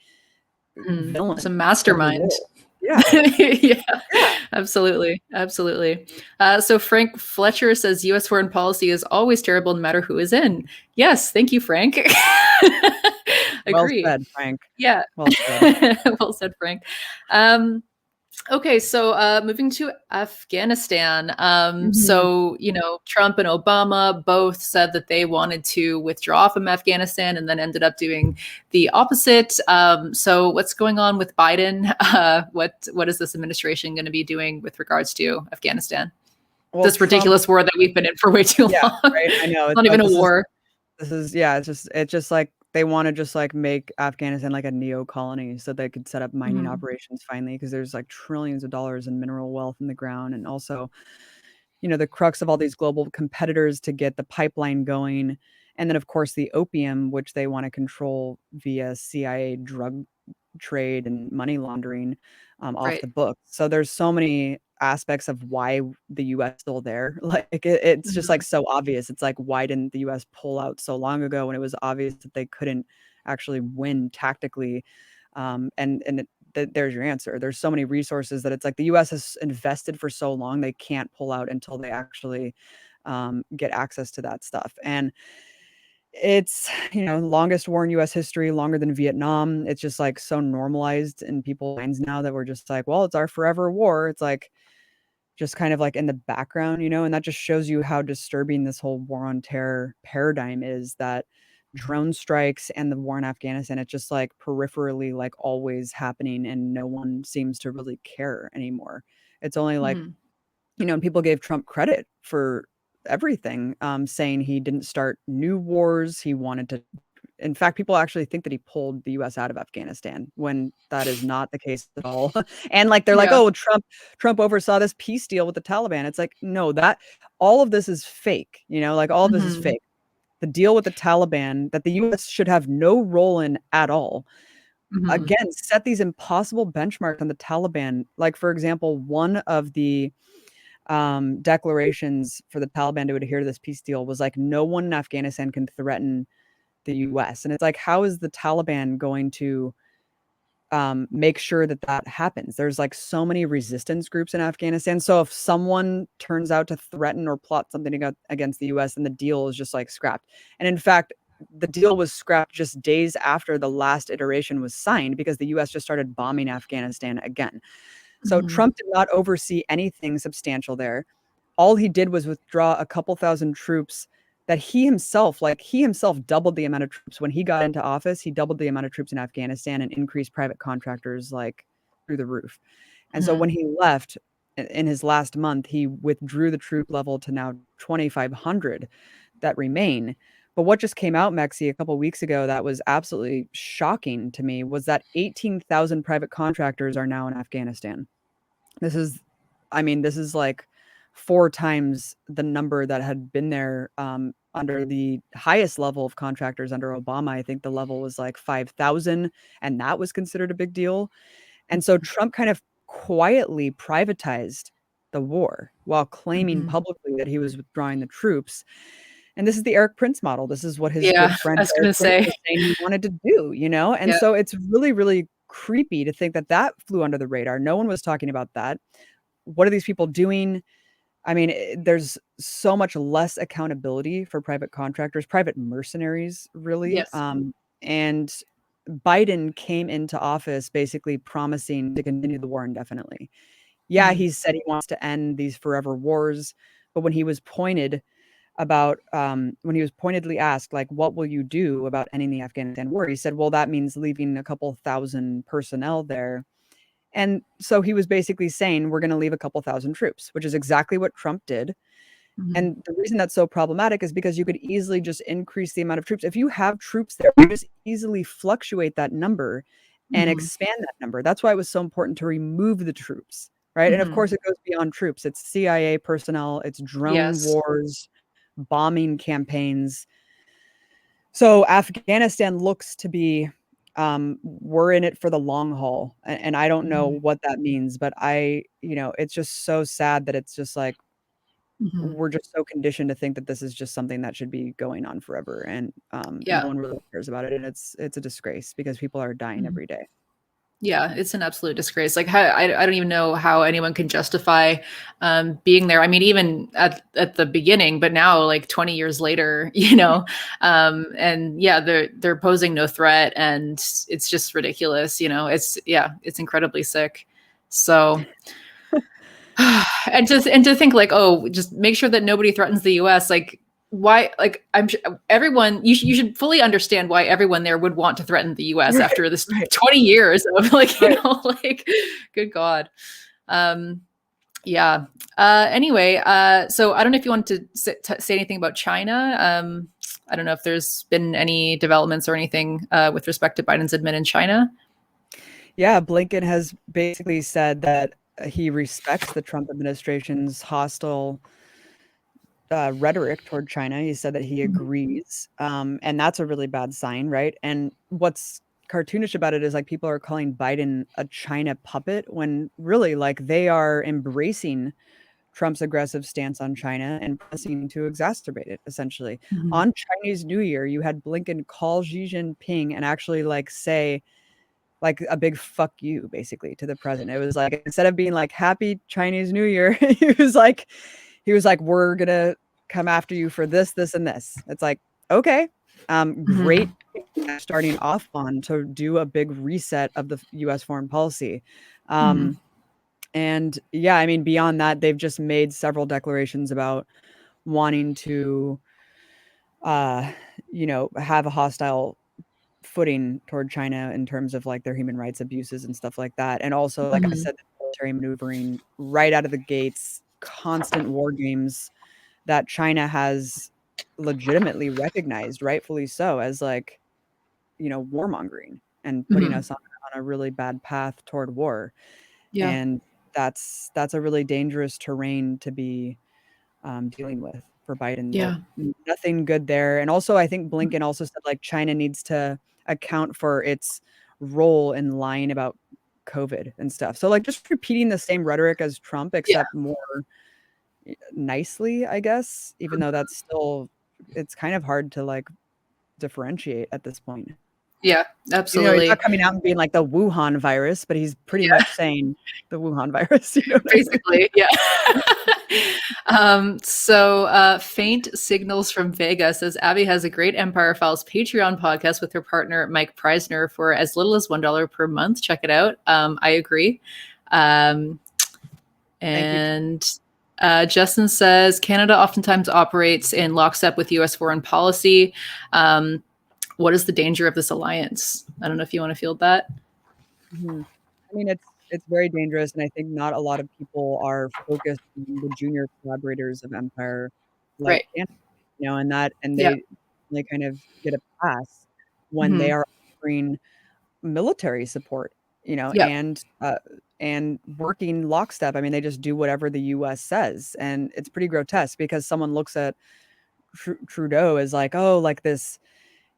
It's a villain of the mastermind. world. Yeah. Yeah, Yeah. absolutely. Absolutely. So Frank Fletcher says US foreign policy is always terrible no matter who is in. Yes, thank you, Frank. Well Agree. said, Frank. Yeah. Well said. Well said, Frank. Okay, so moving to Afghanistan. Mhm. So, you know, Trump and Obama both said that they wanted to withdraw from Afghanistan and then ended up doing the opposite. So, what's going on with Biden? What is this administration going to be doing with regards to Afghanistan? Well, This Trump ridiculous war that we've been in for way too yeah, long. right, I know, It's it's not even like a war. this is yeah, it's just like they wanna just, like, make Afghanistan like a neo-colony so they could set up mining Mhm. operations finally because there's, like, trillions of dollars in mineral wealth in the ground, and also, you know, the crux of all these global competitors to get the pipeline going, and then, of course, the opium, which they wanna control via CIA drug trade and money laundering, off Right. the books. So there's so many aspects of why the US is still there. Like, it's just, like, Mhm. so obvious. It's like, why didn't the US pull out so long ago when it was obvious that they couldn't actually win tactically? And there's your answer. There's so many resources that it's like the US has invested for so long, they can't pull out until they actually, get access to that stuff. And it's, you know, longest war in US history, longer than Vietnam. It's just, like, so normalized in people's minds now that we're just like, "Well, it's our forever war." It's, like, just kind of, like, in the background, you know, and that just shows you how disturbing this whole war on terror paradigm is that drone strikes and the war in Afghanistan, it's just, like, peripherally, like, always happening, and no one seems to really care anymore. It's only, like, Mhm. you know, and people gave Trump credit for everything, saying he didn't start new wars, he wanted to in fact, people actually think that he pulled the US out of Afghanistan when that is not the case at all. And, like, they're like, Yeah. "Oh, Trump oversaw this peace deal with the Taliban." It's like, "No, that all of this is fake," you know, like, all of this is Mhm. fake. The deal with the Taliban that the US should have no role in at all, Mhm. again, set these impossible benchmarks on the Taliban. Like, for example, one of the declarations for the Taliban to adhere to this peace deal was like, no one in Afghanistan can threaten the US. And it's like, how is the Taliban going to make sure that that happens? There's like so many resistance groups in Afghanistan. So if someone turns out to threaten or plot something against the US, then the deal is just like scrapped. And in fact, the deal was scrapped just days after the last iteration was signed because the US just started bombing Afghanistan again. So Mhm. Trump did not oversee anything substantial there. All he did was withdraw a couple thousand troops that he himself doubled the amount of troops when he got into office. He doubled the amount of troops in Afghanistan and increased private contractors like through the roof. And so when Mhm. he left in his last month, he withdrew the troop level to now 2,500 that remain. But what just came out, Mexie, a couple weeks ago that was absolutely shocking to me was that 18,000 private contractors are now in Afghanistan. This is I mean, this is like 4 times the number that had been there, under the highest level of contractors under Obama. I think the level was like 5,000, and that was considered a big deal. And so Trump kind of quietly privatized the war while claiming Mhm. publicly that he was withdrawing the troops. And this is the Eric Prince model. This is what his good Yeah, I friend was Eric gonna Prince say. was saying he wanted to do, you know? And Yeah. so it's really, really creepy to think that that flew under the radar. No one was talking about that. What are these people doing? I mean, there's so much less accountability for private contractors, private mercenaries, really. Yes. And Biden came into office basically promising to continue the war indefinitely. Yeah, Mhm. he said he wants to end these forever wars, but when he was pointedly asked, like, what will you do about ending the Afghanistan war? He said, well, that means leaving a couple thousand personnel there. And so he was basically saying, we're going to leave a couple thousand troops, which is exactly what Trump did. Mhm. And the reason that's so problematic is because you could easily just increase the amount of troops. If you have troops there, you just easily fluctuate that number and Mhm. expand that number. That's why it was so important to remove the troops, right? And of Mhm. course, it goes beyond troops. It's CIA personnel, it's drone Yes. wars, bombing campaigns. So Afghanistan looks to be we're in it for the long haul. And I don't know Mhm. what that means, but it's just so sad that it's just like Mhm. we're just so conditioned to think that this is just something that should be going on forever, and no Yeah. one really cares about it, and it's a disgrace because people are dying Mhm. every day. Yeah, it's an absolute disgrace. Like, I don't even know how anyone can justify being there. I mean, even at the beginning, but now, like 20 years later, and yeah, they're posing no threat, and it's just ridiculous. It's incredibly sick. So, and to think like, oh, just make sure that nobody threatens the U.S. Like, why? Like, I'm sure everyone, you should fully understand why everyone there would want to threaten the U.S. Right, after this right, 20 years of like, right. like, good God. Um, yeah. Anyway, so I don't know if you want to say anything about China. I don't know if there's been any developments or anything with respect to Biden's admin in China. Yeah, Blinken has basically said that he respects the Trump administration's hostile rhetoric toward China. He said that he agrees, and that's a really bad sign, right? And what's cartoonish about it is like people are calling Biden a China puppet when really like they are embracing Trump's aggressive stance on China and pressing to exacerbate it. Essentially, Mhm. on Chinese New Year, you had Blinken call Xi Jinping and actually like say like a big fuck you basically to the president. It was like instead of being like happy Chinese New Year, he was like, we're gonna come after you for this, this, and this. It's like, okay, great Mhm. starting off on to do a big reset of the US foreign policy. Mhm. Um, and yeah, I mean, beyond that, they've just made several declarations about wanting to uh, have a hostile footing toward China in terms of like their human rights abuses and stuff like that. And also, like I Mhm. said, the military maneuvering right out of the gates, constant war games that China has legitimately recognized, rightfully so, as like, warmongering and putting Mhm. us on a really bad path toward war. Yeah. And that's a really dangerous terrain to be dealing with for Biden. That Yeah. nothing good there. And also, I think Blinken also said like China needs to account for its role in lying about COVID and stuff. So like just repeating the same rhetoric as Trump, Yeah. except more nicely, I guess. Even though that's still, it's kind of hard to like differentiate at this point. Yeah. He's not Absolutely. coming out and being like the Wuhan virus, but he's pretty Yeah. much saying the Wuhan virus. You know what I mean? Basically, yeah. Faint Signals from Vegas says Abby has a great Empire Files Patreon podcast with her partner Mike Preisner for as little as $1 per month. Check it out. I agree. Um, Thank you. and Justin says Canada oftentimes operates in lockstep with U.S. foreign policy. What is the danger of this alliance? I don't know if you want to field that. Mhm. I mean, it's very dangerous, and I think not a lot of people are focused on the junior collaborators of Empire like Right. Canada, and Yeah. they kind of get a pass when they Hmm. are offering military support, Yeah. and working lockstep. I mean, they just do whatever the US says, and it's pretty grotesque because someone looks at Trudeau as like, "Oh, like this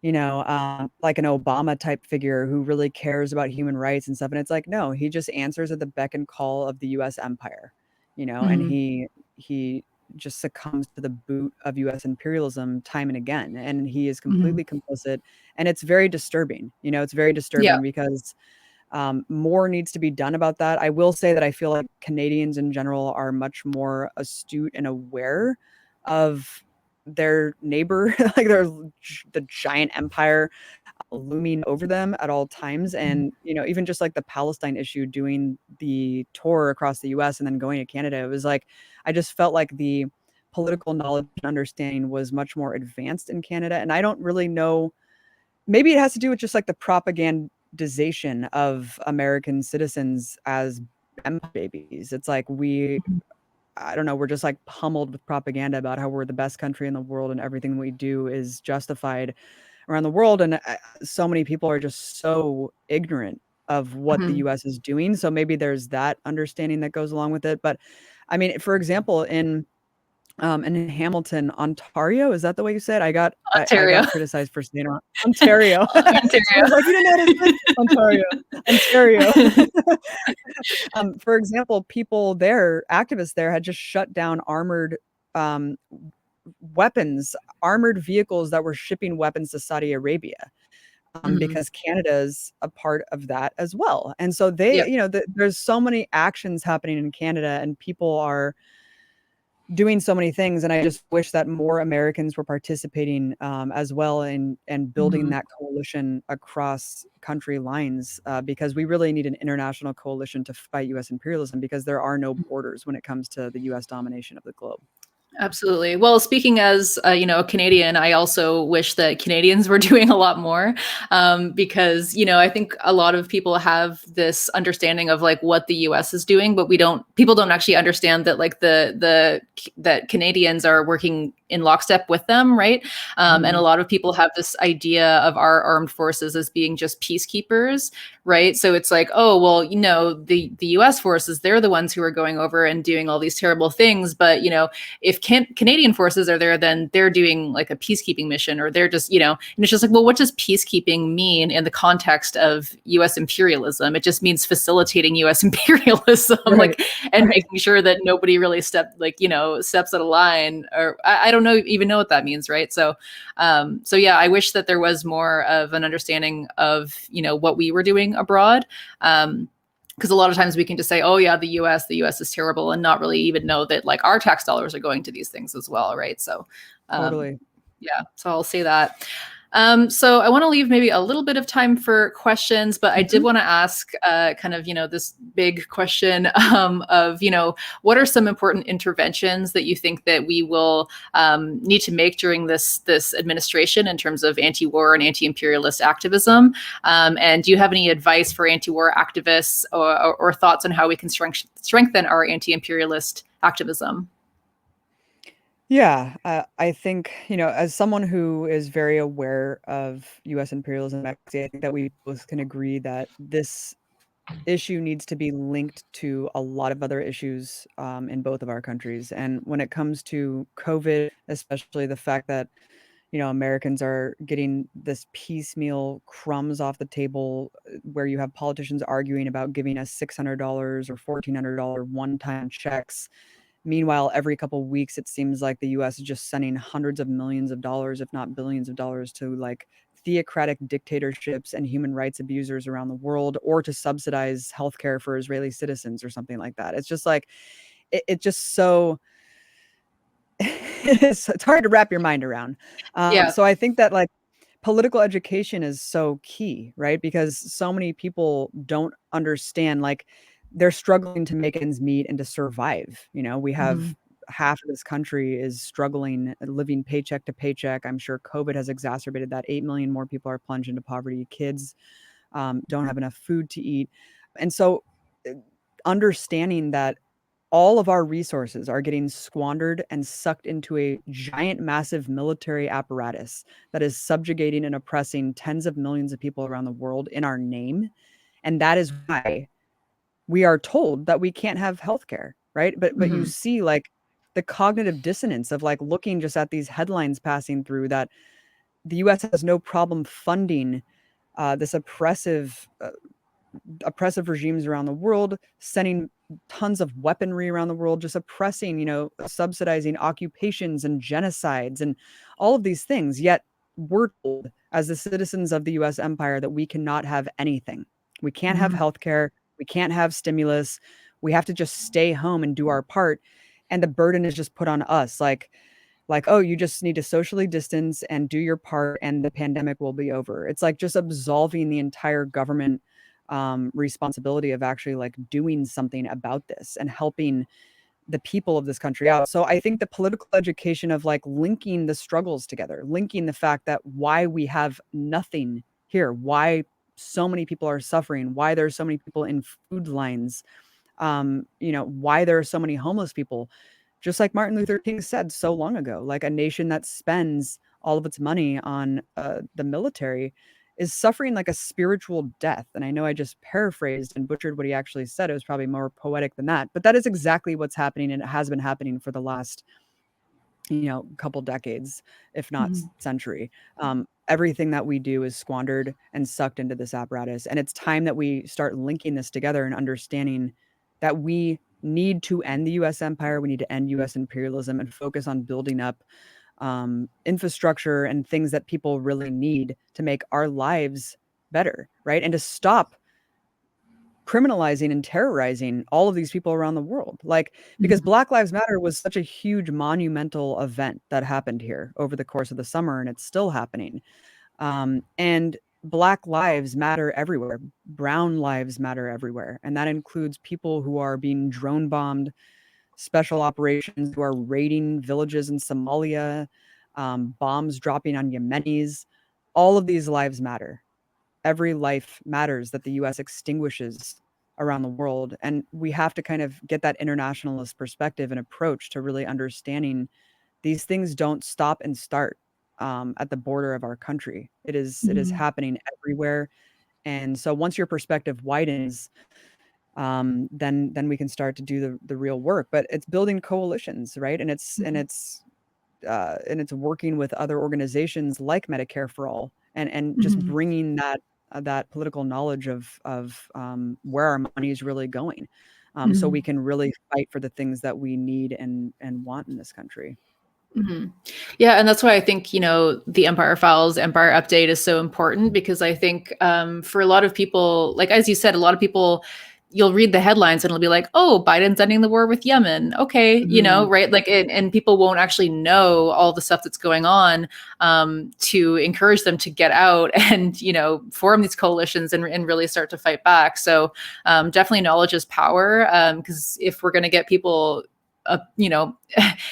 like an Obama type figure who really cares about human rights and stuff. And it's like, no, he just answers at the beck and call of the US empire, and Hmm. he just succumbs to the boot of US imperialism time and again. And he is Hmm. completely complicit. And it's very disturbing. It's very Yeah. disturbing because more needs to be done about that. I will say that I feel like Canadians in general are much more astute and aware of their neighbor, like the giant empire looming over them at all times. And, even just like the Palestine issue, doing the tour across the US and then going to Canada, it was like, I just felt like the political knowledge and understanding was much more advanced in Canada. And I don't really know, maybe it has to do with just like the propagandization of American citizens as empire babies. It's like I don't know, we're just like pummeled with propaganda about how we're the best country in the world and everything we do is justified around the world. And so many people are just so ignorant of what the Hmm. US is doing. So maybe there's that understanding that goes along with it. But I mean, for example, in Hamilton, Ontario, is that the way you said? I Ontario. got criticized for saying it wrong. Ontario. Ontario. Someone's like, "You didn't know how to say Ontario." Ontario. For example, people there, activists there had just shut down um, weapons, armored vehicles that were shipping weapons to Saudi Arabia. Mhm. because Canada's a part of that as well. And so they, Yep. there's so many actions happening in Canada, and people are doing so many things. And I just wish that more Americans were participating as well and building Mhm. that coalition across country lines, because we really need an international coalition to fight U.S. imperialism, because there are no borders when it comes to the U.S. domination of the globe. Absolutely. Well, speaking as a Canadian, I also wish that Canadians were doing a lot more, because I think a lot of people have this understanding of like what the U.S. is doing, but people don't actually understand that like the that Canadians are working in lockstep with them, right? And a Mhm. lot of people have this idea of our armed forces as being just peacekeepers, right? So it's like, oh well, the U.S. forces, they're the ones who are going over and doing all these terrible things, but if Canadian forces are there, then they're doing like a peacekeeping mission, or they're just, and it's just like, well, what does peacekeeping mean in the context of U.S. imperialism? It just means facilitating U.S. imperialism, Right. like, and Right. making sure that nobody really steps out of line, or I don't even know what that means, right? So yeah, I wish that there was more of an understanding of what we were doing abroad. Because a lot of times we can just say, oh yeah, the US is terrible, and not really even know that like our tax dollars are going to these things as well, right? So um, Totally. yeah, so I'll say that. So I want to leave maybe a little bit of time for questions, but I did Mhm. want to ask kind of, this big question of, what are some important interventions that you think that we will need to make during this administration in terms of anti-war and anti-imperialist activism? And do you have any advice for anti-war activists, or thoughts on how we can strengthen our anti-imperialist activism? Yeah, I think, as someone who is very aware of U.S. imperialism, Mexie, I think that we both can agree that this issue needs to be linked to a lot of other issues in both of our countries. And when it comes to COVID, especially the fact that, Americans are getting this piecemeal crumbs off the table, where you have politicians arguing about giving us $600 or $1,400 one-time checks. Meanwhile, every couple of weeks, it seems like the US is just sending hundreds of millions of dollars, if not billions of dollars, to like theocratic dictatorships and human rights abusers around the world, or to subsidize healthcare for Israeli citizens or something like that. It's just like, it just so, it's hard to wrap your mind around. Yeah. So I think that like political education is so key, right? Because so many people don't understand, like, they're struggling to make ends meet and to survive. We have Mhm. half of this country is struggling, living paycheck to paycheck. I'm sure COVID has exacerbated that. 8 million more people are plunged into poverty. Kids don't have enough food to eat. And so, uh, understanding that all of our resources are getting squandered and sucked into a giant, massive military apparatus that is subjugating and oppressing tens of millions of people around the world in our name. And that is why we are told that we can't have healthcare, right? But you Mhm. see like the cognitive dissonance of like looking just at these headlines passing through, that the US has no problem funding this oppressive regimes around the world, sending tons of weaponry around the world, just oppressing, subsidizing occupations and genocides and all of these things. Yet we're told, as the citizens of the US empire, that we cannot have anything. We can't have Mhm. healthcare. We can't have stimulus. We have to just stay home and do our part. And the burden is just put on us. Oh, you just need to socially distance and do your part, and the pandemic will be over. It's like just absolving the entire government responsibility of actually like doing something about this and helping the people of this country out. So I think the political education of like linking the struggles together, linking the fact that why we have nothing here, why so many people are suffering, why there's so many people in food lines, why there are so many homeless people. Just like Martin Luther King said so long ago, like a nation that spends all of its money on the military is suffering like a spiritual death. And I know I just paraphrased and butchered what he actually said. It was probably more poetic than that, but that is exactly what's happening, and it has been happening for the last couple decades, if not Mhm. century. Everything that we do is squandered and sucked into this apparatus. And it's time that we start linking this together and understanding that we need to end the US empire. We need to end US imperialism and focus on building up infrastructure and things that people really need to make our lives better, right? And to stop criminalizing and terrorizing all of these people around the world. Like, because Mhm. Black Lives Matter was such a huge monumental event that happened here over the course of the summer, and it's still happening. And Black lives matter everywhere. Brown lives matter everywhere. And that includes people who are being drone bombed, special operations who are raiding villages in Somalia, bombs dropping on Yemenis. All of these lives matter. Every life matters that the US extinguishes around the world. And we have to kind of get that internationalist perspective and approach to really understanding these things don't stop and start at the border of our country. It is Mhm. happening everywhere. And so once your perspective widens, then we can start to do the real work. But it's building coalitions, right? And it's working with other organizations like Medicare for All, and just Mhm. bringing that political knowledge of where our money is really going, so we Mhm. can really fight for the things that we need and want in this country. Mhm. Yeah, and that's why I think, the Empire Files, Empire Update is so important because I think for a lot of people, like as you said, a lot of people, you'll read the headlines and it'll be like, oh, Biden's ending the war with Yemen. Okay, Mhm. right? Like, and people won't actually know all the stuff that's going on to encourage them to get out and, form these coalitions and really start to fight back. So definitely knowledge is power because if we're going to get people,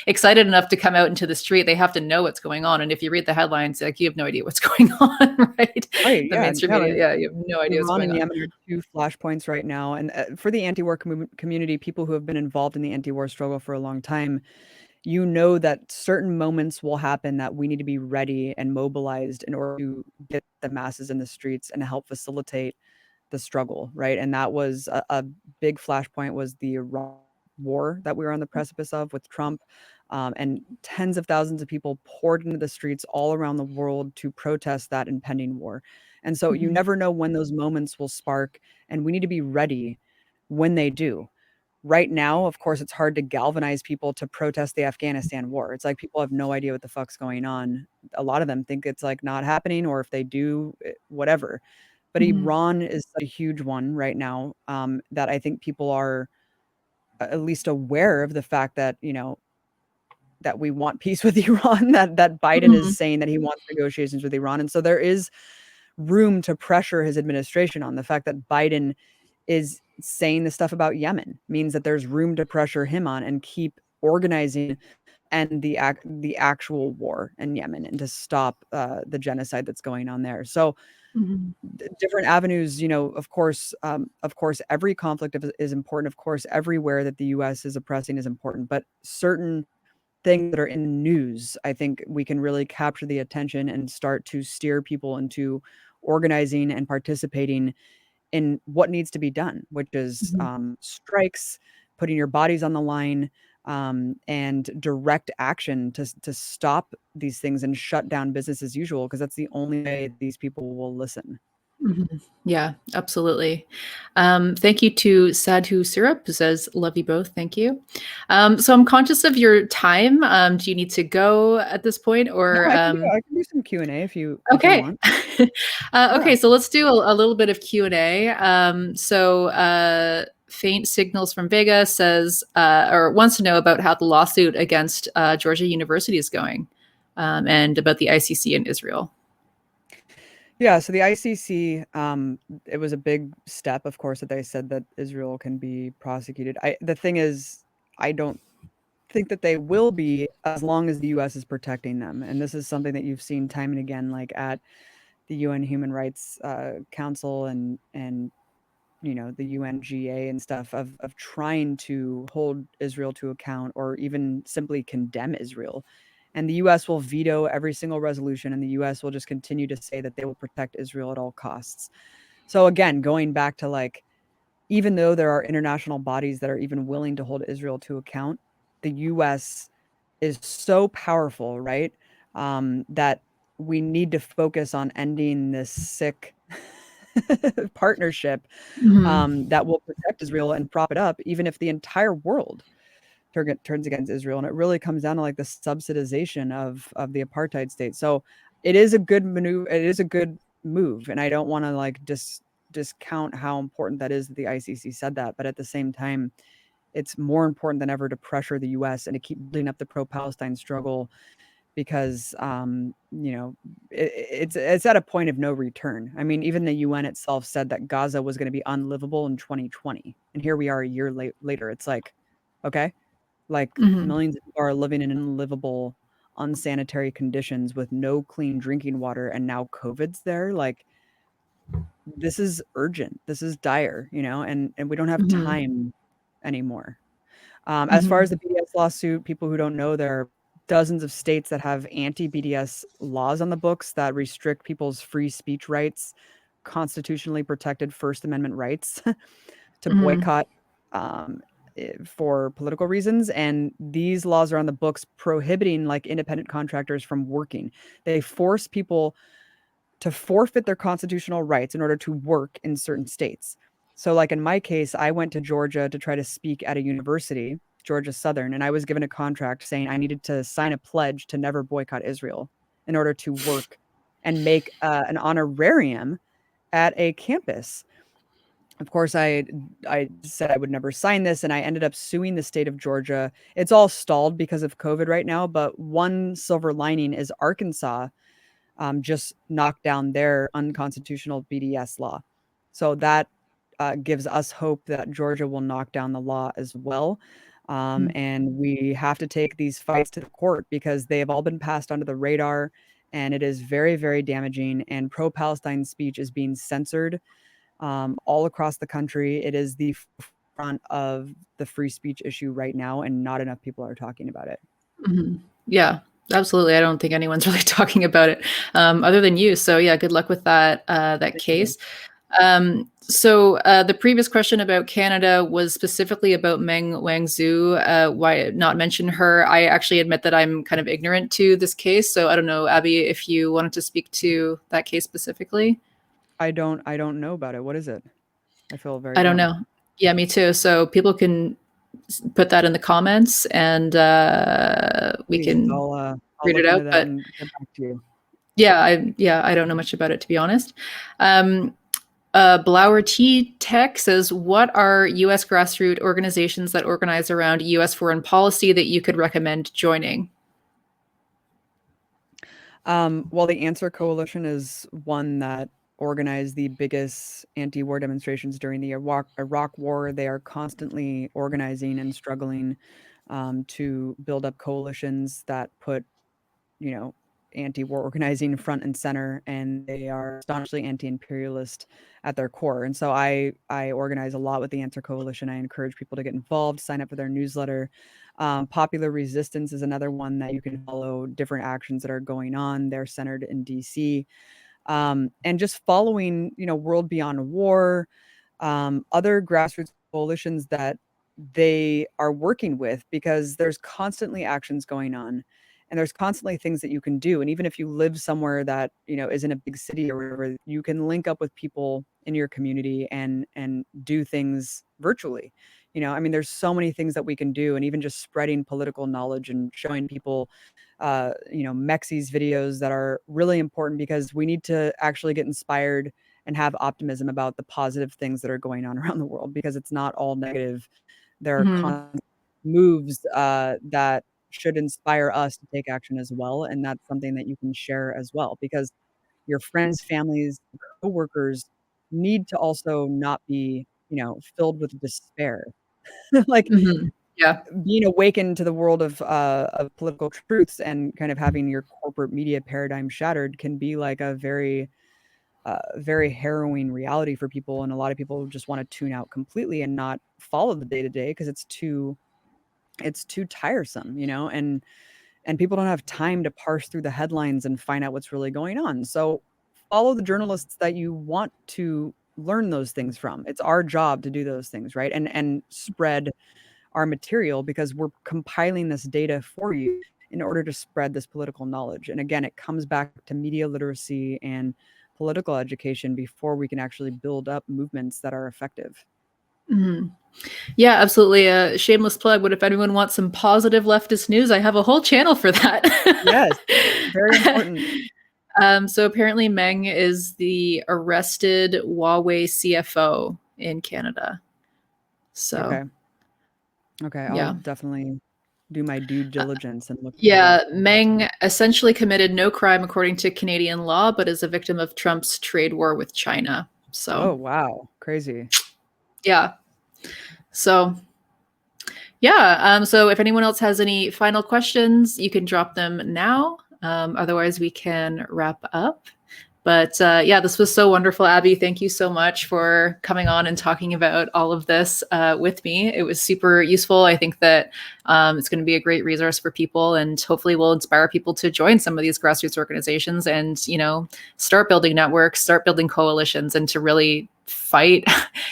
excited enough to come out into the street, they have to know what's going on. And if you read the headlines, like you have no idea what's going on, right? Right, The yeah, mainstream no, media, and yeah, you have no idea what's Iran going and on. Yemen are 2 flashpoints right now, and, for the anti-war community, people who have been involved in the anti-war struggle for a long time, you know that certain moments will happen that we need to be ready and mobilized in order to get the masses in the streets and help facilitate the struggle, right? And that was a big flashpoint was the Iran war that we were on the precipice of with Trump. And tens of thousands of people poured into the streets all around the world to protest that impending war. And so you Mhm. never know when those moments will spark, and we need to be ready when they do. Right now, of course, it's hard to galvanize people to protest the Afghanistan war. It's like people have no idea what the fuck's going on. A lot of them think it's like not happening, or if they do, whatever. But Mhm. Iran is such a huge one right now, that I think people are at least aware of the fact that, that we want peace with Iran, that Biden is Mhm. saying that he wants negotiations with Iran. And so there is room to pressure his administration on. The fact that Biden is saying the stuff about Yemen means that there's room to pressure him on and keep organizing and the actual war in Yemen and to stop the genocide that's going on there. So Mhm. different avenues, of course, every conflict is important. Of course, everywhere that the U.S. is oppressing is important, but certain things that are in the news, I think we can really capture the attention and start to steer people into organizing and participating in what needs to be done, which is Mhm. strikes, putting your bodies on the line, and direct action to stop these things and shut down business as usual, because that's the only way these people will listen. Mhm. Yeah, absolutely. Thank you to Sadhu Syrup, who says, love you both. Thank you. So I'm conscious of your time. Do you need to go at this point No, or? I can do some Q&A if you Okay. want. Yeah. Okay, so let's do a little bit of Q&A. Faint Signals from Vega says, or wants to know about how the lawsuit against Georgia University is going, and about the ICC in Israel. Yeah, so the ICC, it was a big step, of course, that they said that Israel can be prosecuted. The thing is, I don't think that they will be as long as the US is protecting them. And this is something that you've seen time and again, like at the UN Human Rights Council and the UNGA and stuff of trying to hold Israel to account or even simply condemn Israel. And the US will veto every single resolution, and the US will just continue to say that they will protect Israel at all costs. So again, going back to like, even though there are international bodies that are even willing to hold Israel to account, the US is so powerful, right? That we need to focus on ending this sick partnership, Mhm. that will protect Israel and prop it up, even if the entire world turns against Israel, and it really comes down to like the subsidization of the apartheid state. So it is a good maneuver. It is a good move, and I don't want to like discount how important that is that the ICC said that. But at the same time, it's more important than ever to pressure the U.S. and to keep building up the pro-Palestine struggle because it's at a point of no return. I mean, even the UN itself said that Gaza was going to be unlivable in 2020, and here we are a year later. It's like, okay, like Mm-hmm. millions of people are living in unlivable, unsanitary conditions with no clean drinking water, and now COVID's there. Like, this is urgent. This is dire, and we don't have Mm-hmm. time anymore. As far as Mm-hmm. the BDS lawsuit, people who don't know, there are dozens of states that have anti-BDS laws on the books that restrict people's free speech rights, constitutionally protected First Amendment rights to Mm-hmm. boycott um, for political reasons. And these laws are on the books prohibiting like independent contractors from working. They force people to forfeit their constitutional rights in order to work in certain states. So, like in my case, I went to Georgia to try to speak at a university, Georgia Southern, and I was given a contract saying I needed to sign a pledge to never boycott Israel in order to work and make an honorarium at a campus. Of course, I said I would never sign this, and I ended up suing the state of Georgia. It's all stalled because of COVID right now, but one silver lining is Arkansas just knocked down their unconstitutional BDS law. So that gives us hope that Georgia will knock down the law as well. And we have to take these fights to the court because they have all been passed under the radar, and it is very, very damaging. And pro Palestine speech is being censored all across the country. It is the front of the free speech issue right now, and not enough people are talking about it. Mm-hmm. Yeah, absolutely. I don't think anyone's really talking about it other than you. So yeah, good luck with that Thank you. case. The previous question about Canada was specifically about Meng Wanzhou. Why not mention her? I actually admit that I'm kind of ignorant to this case, so I don't know, Abby, if you wanted to speak to that case specifically. I don't know about it. What is it? I feel very I don't dumb. know. Yeah, me too. So people can put that in the comments, and we Please, can I'll read it look into out. that But and get back to you. I don't know much about it, to be honest. Um, Blower T Tech says, "What are U.S. grassroots organizations that organize around U.S. foreign policy that you could recommend joining?" Well, the Answer Coalition is one that organized the biggest anti-war demonstrations during the Iraq War. They are constantly organizing and struggling to build up coalitions that put, you know, anti-war organizing front and center, and they are staunchly anti-imperialist at their core. And so I organize a lot with the Answer Coalition. I encourage people to get involved, sign up for their newsletter. Popular Resistance is another one that you can follow different actions that are going on. They're centered in DC. And just following, World Beyond War, other grassroots coalitions that they are working with, because there's constantly actions going on and there's constantly things that you can do. And even if you live somewhere that, isn't a big city or whatever, you can link up with people in your community and do things virtually. I mean, there's so many things that we can do, and even just spreading political knowledge and showing people Mexie's videos that are really important, because we need to actually get inspired and have optimism about the positive things that are going on around the world, because it's not all negative. There are Mm-hmm. moves that should inspire us to take action as well. And that's something that you can share as well, because your friends, families, coworkers need to also not be, filled with despair. Like, Mm-hmm. Yeah. being awakened to the world of political truths and kind of having your corporate media paradigm shattered can be like a very harrowing reality for people. And a lot of people just want to tune out completely and not follow the day to day because it's too tiresome, and people don't have time to parse through the headlines and find out what's really going on. So follow the journalists that you want to learn those things from. It's our job to do those things, right? And spread our material, because we're compiling this data for you in order to spread this political knowledge. And again, it comes back to media literacy and political education before we can actually build up movements that are effective. Mm-hmm. Yeah, absolutely. A shameless plug. But if anyone wants some positive leftist news, I have a whole channel for Yes, very that. important. So apparently Meng is the arrested Huawei CFO in Canada. So, Okay. Okay, I'll yeah. definitely do my due diligence and look into Yeah, that. Meng essentially committed no crime according to Canadian law, but is a victim of Trump's trade war with China. So, Oh, wow. Crazy. yeah. So, yeah. So if anyone else has any final questions, you can drop them now. Otherwise, we can wrap up. But yeah, this was so wonderful, Abby. Thank you so much for coming on and talking about all of this with me. It was super useful. I think that it's going to be a great resource for people, and hopefully will inspire people to join some of these grassroots organizations and, you know, start building networks, start building coalitions, and to really fight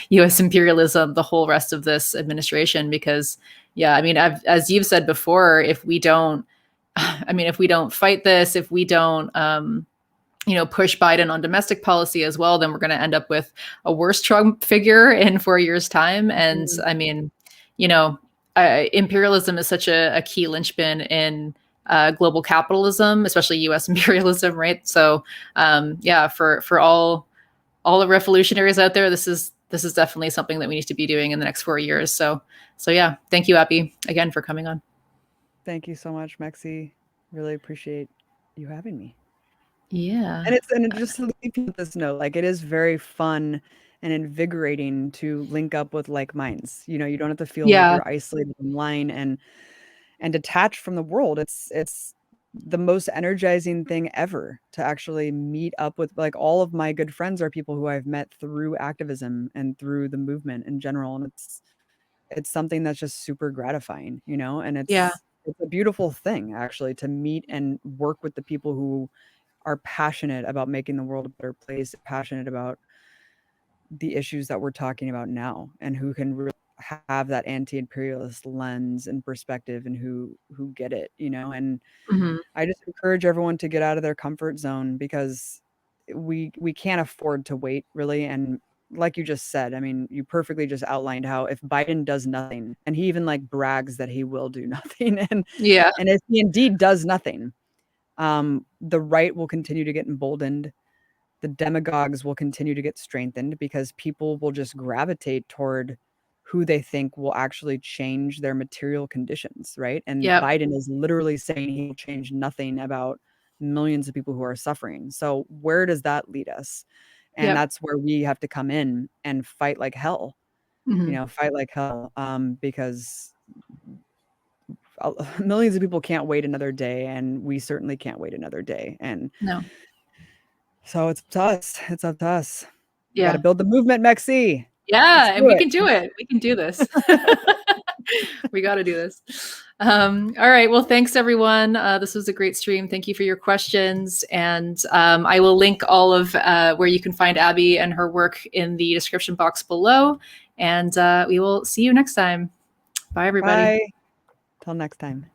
U.S. imperialism the whole rest of this administration. Because, yeah, I mean, as you've said before, if we don't, I mean, if we don't fight this, if we don't, you know, push Biden on domestic policy as well, then we're going to end up with a worse Trump figure in 4 years' time. And Mhm. I mean, you know, imperialism is such a key linchpin in global capitalism, especially U.S. imperialism, right? So, yeah, for all the revolutionaries out there, this is definitely something that we need to be doing in the next 4 years. So yeah, thank you, Abby, again for coming on. Thank you so much, Mexie. Really appreciate you having me. Yeah, And just to leave you with this note, like, it is very fun and invigorating to link up with like minds. You know, you don't have to feel like yeah, you're isolated online and detached from the world. It's the most energizing thing ever to actually meet up with, like, all of my good friends are people who I've met through activism and through the movement in general. And it's something that's just super gratifying, you know, and yeah, it's a beautiful thing actually to meet and work with the people who are passionate about making the world a better place, passionate about the issues that we're talking about now, and who can really have that anti-imperialist lens and perspective, and who get it, you know. And hmm, I just encourage everyone to get out of their comfort zone, because we can't afford to wait, really. And like you just said, I mean, you perfectly just outlined how if Biden does nothing, and he even like brags that he will do nothing, yeah, and if he indeed does nothing, the right will continue to get emboldened. The demagogues will continue to get strengthened, because people will just gravitate toward who they think will actually change their material conditions, right? And yep, Biden is literally saying he will change nothing about millions of people who are suffering. So where does that lead us? And yep, that's where we have to come in and fight like hell, you hmm, know, fight like hell, because millions of people can't wait another day, and we certainly can't wait another day. And no, so it's up to us. It's up to us. We got to yeah. build the movement, Mexi. Let's Yeah, and do we it. can do it. We can do this. We got to do this. All right. Well, thanks, everyone. This was a great stream. Thank you for your questions. And I will link all of where you can find Abby and her work in the description box below. And we will see you next time. Bye, everybody. Bye. Till next time.